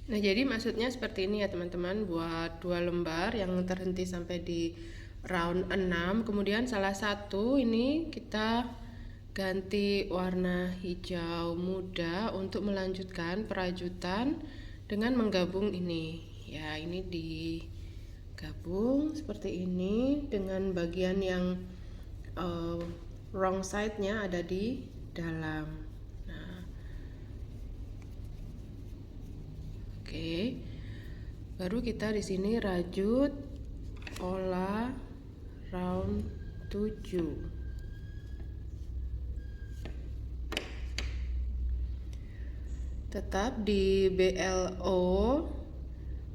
Nah, jadi maksudnya seperti ini ya teman-teman, buat 2 lembar yang terhenti sampai di round 6, kemudian salah satu ini kita ganti warna hijau muda untuk melanjutkan perajutan dengan menggabung ini. Ya, ini digabung seperti ini dengan bagian yang wrong side-nya ada di dalam. Nah, oke. Baru kita di sini rajut pola round 7. Tetap di BLO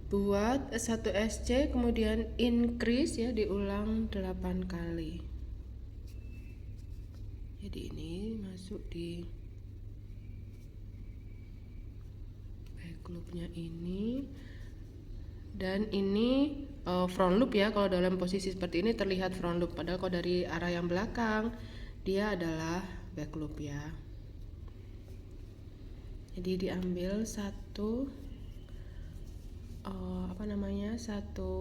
buat 1 SC, kemudian increase ya, diulang 8 kali. Jadi ini masuk di back loopnya ini, dan ini front loop ya. Kalau dalam posisi seperti ini terlihat front loop, padahal kalau dari arah yang belakang dia adalah back loop ya. Jadi diambil satu satu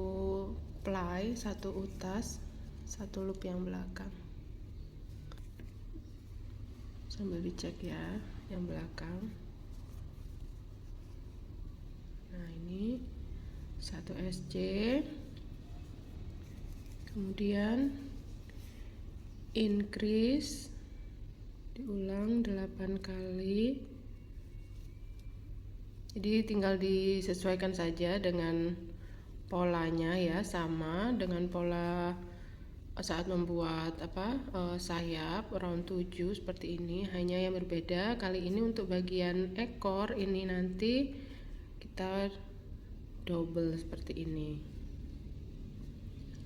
ply, satu utas, satu loop yang belakang. Sambil dicek ya yang belakang. Nah, ini 1 SC, kemudian increase diulang 8 kali. Jadi tinggal disesuaikan saja dengan polanya ya, sama dengan pola saat membuat sayap round 7 seperti ini, hanya yang berbeda kali ini untuk bagian ekor ini nanti kita double seperti ini.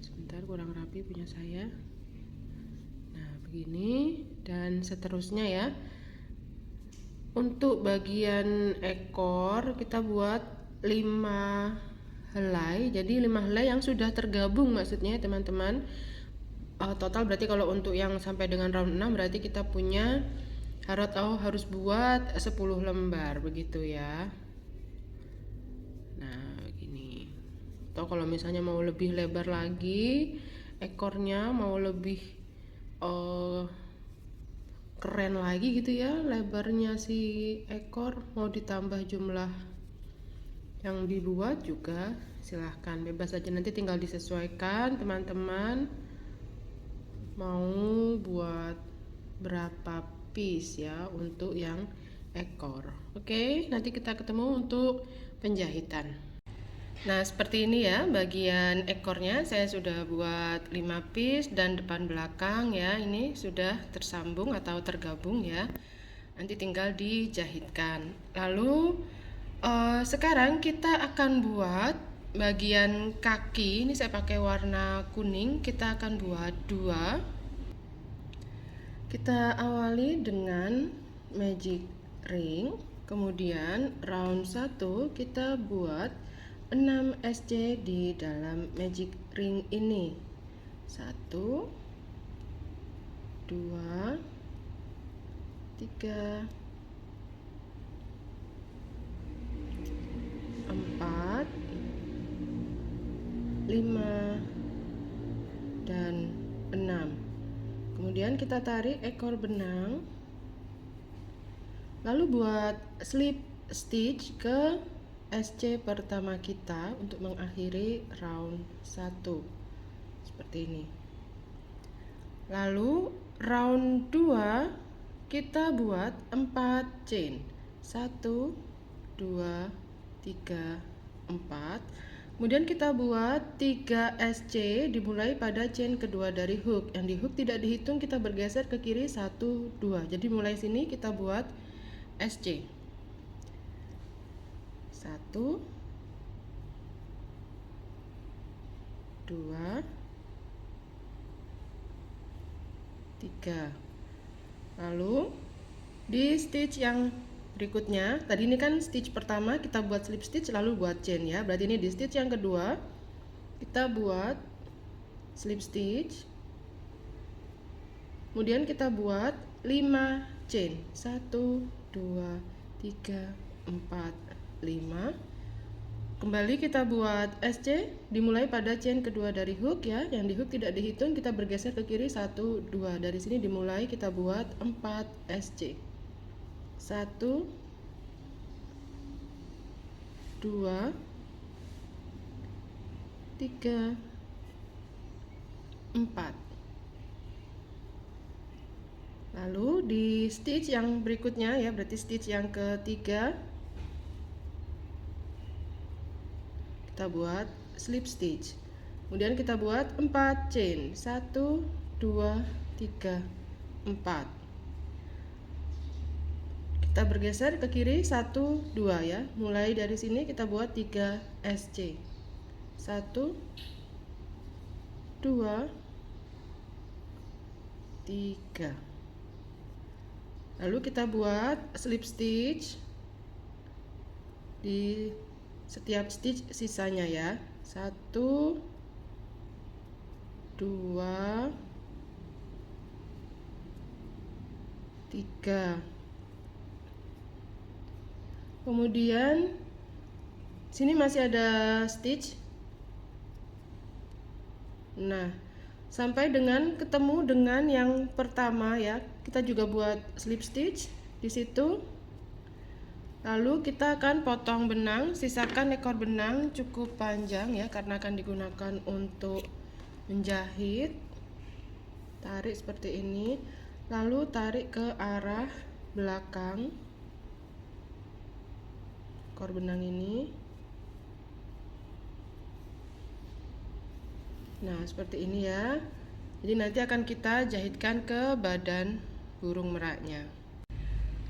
Sebentar, kurang rapi punya saya. Nah, begini dan seterusnya ya. Untuk bagian ekor kita buat 5 helai. Jadi 5 helai yang sudah tergabung maksudnya teman-teman. Total berarti kalau untuk yang sampai dengan round 6 berarti kita punya harus buat 10 lembar begitu ya. Nah, gini. Atau kalau misalnya mau lebih lebar lagi ekornya, mau lebih keren lagi gitu ya lebarnya si ekor, mau ditambah jumlah yang dibuat juga silahkan, bebas aja, nanti tinggal disesuaikan teman-teman mau buat berapa piece ya untuk yang ekor. Oke, nanti kita ketemu untuk penjahitan. Nah, seperti ini ya bagian ekornya. Saya sudah buat 5 piece dan depan belakang ya. Ini sudah tersambung atau tergabung ya. Nanti tinggal dijahitkan. Lalu sekarang kita akan buat bagian kaki. Ini saya pakai warna kuning. Kita akan buat 2. Kita awali dengan magic ring, kemudian round 1 kita buat 6 SC di dalam magic ring ini. 1 2 3 4 5 dan 6. Kemudian kita tarik ekor benang, lalu buat slip stitch ke SC pertama kita untuk mengakhiri round 1 seperti ini. Lalu round 2 kita buat 4 chain, 1 2 3 4. Kemudian kita buat 3 SC dimulai pada chain kedua dari hook. Yang di hook tidak dihitung, kita bergeser ke kiri 1 2. Jadi mulai sini kita buat SC. 1 2 3. Lalu di stitch yang berikutnya, tadi ini kan stitch pertama kita buat slip stitch lalu buat chain ya. Berarti ini di stitch yang kedua kita buat slip stitch, kemudian kita buat 5 chain, 1 2 3 4 5. Kembali kita buat SC dimulai pada chain kedua dari hook ya. Yang di hook tidak dihitung, kita bergeser ke kiri 1 2. Dari sini dimulai kita buat 4 SC. 1 2 3 4. Lalu di stitch yang berikutnya ya, berarti stitch yang ketiga kita buat slip stitch. Kemudian kita buat 4 chain, 1 2 3 4. Kita bergeser ke kiri 1 2 ya. Mulai dari sini kita buat 3 SC. 1 2 3. Lalu kita buat slip stitch di setiap stitch sisanya ya. 1 2 3. Kemudian sini masih ada stitch. Nah, sampai dengan ketemu dengan yang pertama ya. Kita juga buat slip stitch di situ. Lalu kita akan potong benang, sisakan ekor benang cukup panjang ya karena akan digunakan untuk menjahit. Tarik seperti ini, lalu tarik ke arah belakang ekor benang ini. Nah, seperti ini ya. Jadi nanti akan kita jahitkan ke badan burung meraknya.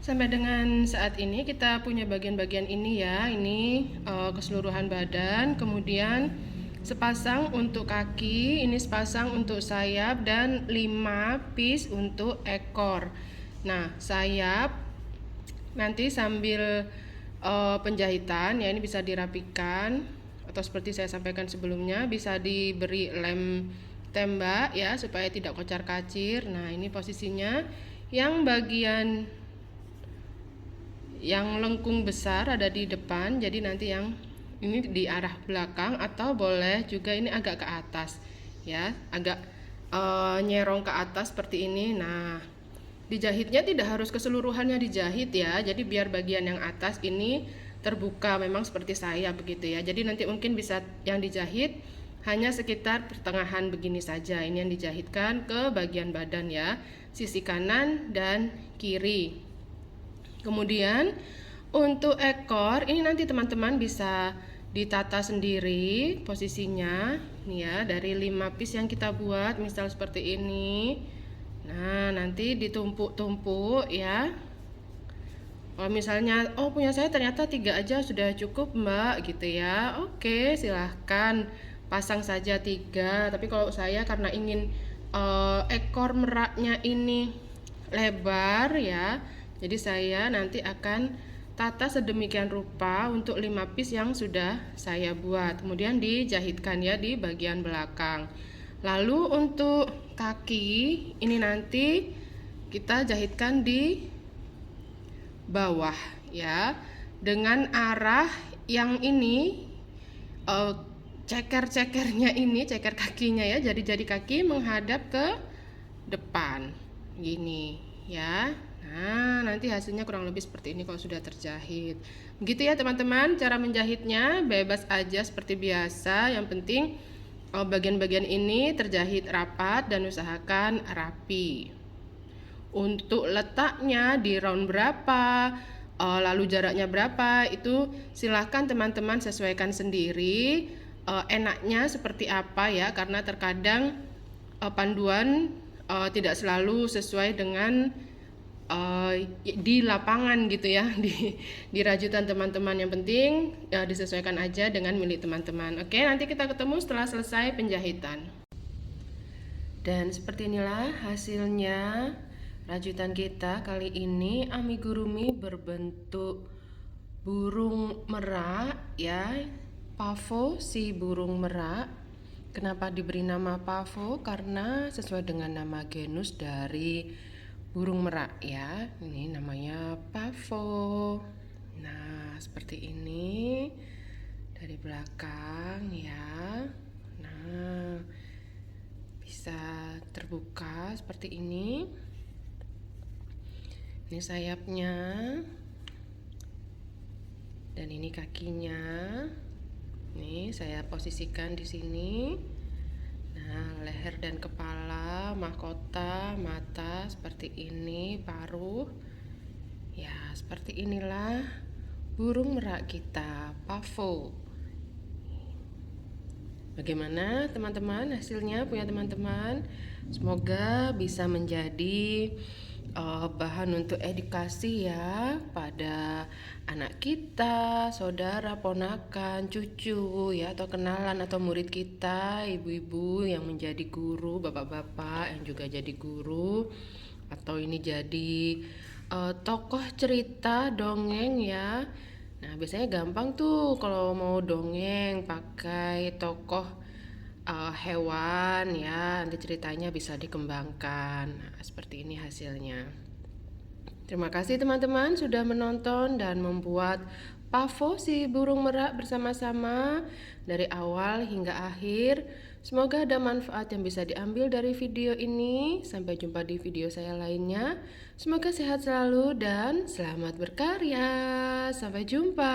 Sampai dengan saat ini kita punya bagian-bagian ini ya. Ini keseluruhan badan, kemudian sepasang untuk kaki, ini sepasang untuk sayap, dan 5 piece untuk ekor. Nah, sayap nanti sambil penjahitan ya, ini bisa dirapikan atau seperti saya sampaikan sebelumnya bisa diberi lem tembak ya supaya tidak kocar kacir. Nah, ini posisinya yang bagian yang lengkung besar ada di depan, jadi nanti yang ini di arah belakang atau boleh juga ini agak ke atas ya, agak nyerong ke atas seperti ini. Nah, dijahitnya tidak harus keseluruhannya dijahit ya, jadi biar bagian yang atas ini terbuka memang seperti saya begitu ya. Jadi nanti mungkin bisa yang dijahit hanya sekitar pertengahan begini saja. Ini yang dijahitkan ke bagian badan ya, sisi kanan dan kiri. Kemudian untuk ekor ini nanti teman-teman bisa ditata sendiri posisinya nih ya, dari 5 piece yang kita buat misal seperti ini. Nah, nanti ditumpuk-tumpuk ya. Kalau misalnya, oh punya saya ternyata 3 aja sudah cukup mbak gitu ya, oke silahkan pasang saja 3. Tapi kalau saya karena ingin ekor meraknya ini lebar ya, jadi saya nanti akan tata sedemikian rupa untuk 5 piece yang sudah saya buat, kemudian dijahitkan ya di bagian belakang. Lalu untuk kaki ini nanti kita jahitkan di bawah ya, dengan arah yang ini ceker-cekernya ini, ceker kakinya ya, jari-jari kaki menghadap ke depan gini ya. Nah, nanti hasilnya kurang lebih seperti ini kalau sudah terjahit. Begitu ya teman-teman, cara menjahitnya bebas aja seperti biasa. Yang penting bagian-bagian ini terjahit rapat dan usahakan rapi. Untuk letaknya di round berapa, lalu jaraknya berapa, itu silahkan teman-teman sesuaikan sendiri. Enaknya seperti apa ya, karena terkadang panduan tidak selalu sesuai dengan di lapangan gitu ya, di rajutan teman-teman. Yang penting disesuaikan aja dengan milik teman-teman. Oke, nanti kita ketemu setelah selesai penjahitan. Dan seperti inilah hasilnya rajutan kita kali ini, amigurumi berbentuk burung merak ya, pavo si burung merak. Kenapa diberi nama pavo? Karena sesuai dengan nama genus dari burung merak ya, ini namanya pavo. Nah, seperti ini dari belakang ya. Nah, bisa terbuka seperti ini. Ini sayapnya dan ini kakinya. Nih saya posisikan di sini. Nah, leher dan kepala, mahkota, mata seperti ini, paruh. Ya, seperti inilah burung merak kita, pavo. Bagaimana teman-teman hasilnya punya teman-teman? Semoga bisa menjadi bahan untuk edukasi ya pada anak kita, saudara, ponakan, cucu ya, atau kenalan atau murid kita, ibu-ibu yang menjadi guru, bapak-bapak yang juga jadi guru, atau ini jadi tokoh cerita dongeng ya. Nah, biasanya gampang tuh kalau mau dongeng pakai tokoh hewan ya, nanti ceritanya bisa dikembangkan. Nah, seperti ini hasilnya. Terima kasih teman-teman sudah menonton dan membuat pavo si burung merak bersama-sama dari awal hingga akhir. Semoga ada manfaat yang bisa diambil dari video ini. Sampai jumpa di video saya lainnya. Semoga sehat selalu dan selamat berkarya. Sampai jumpa.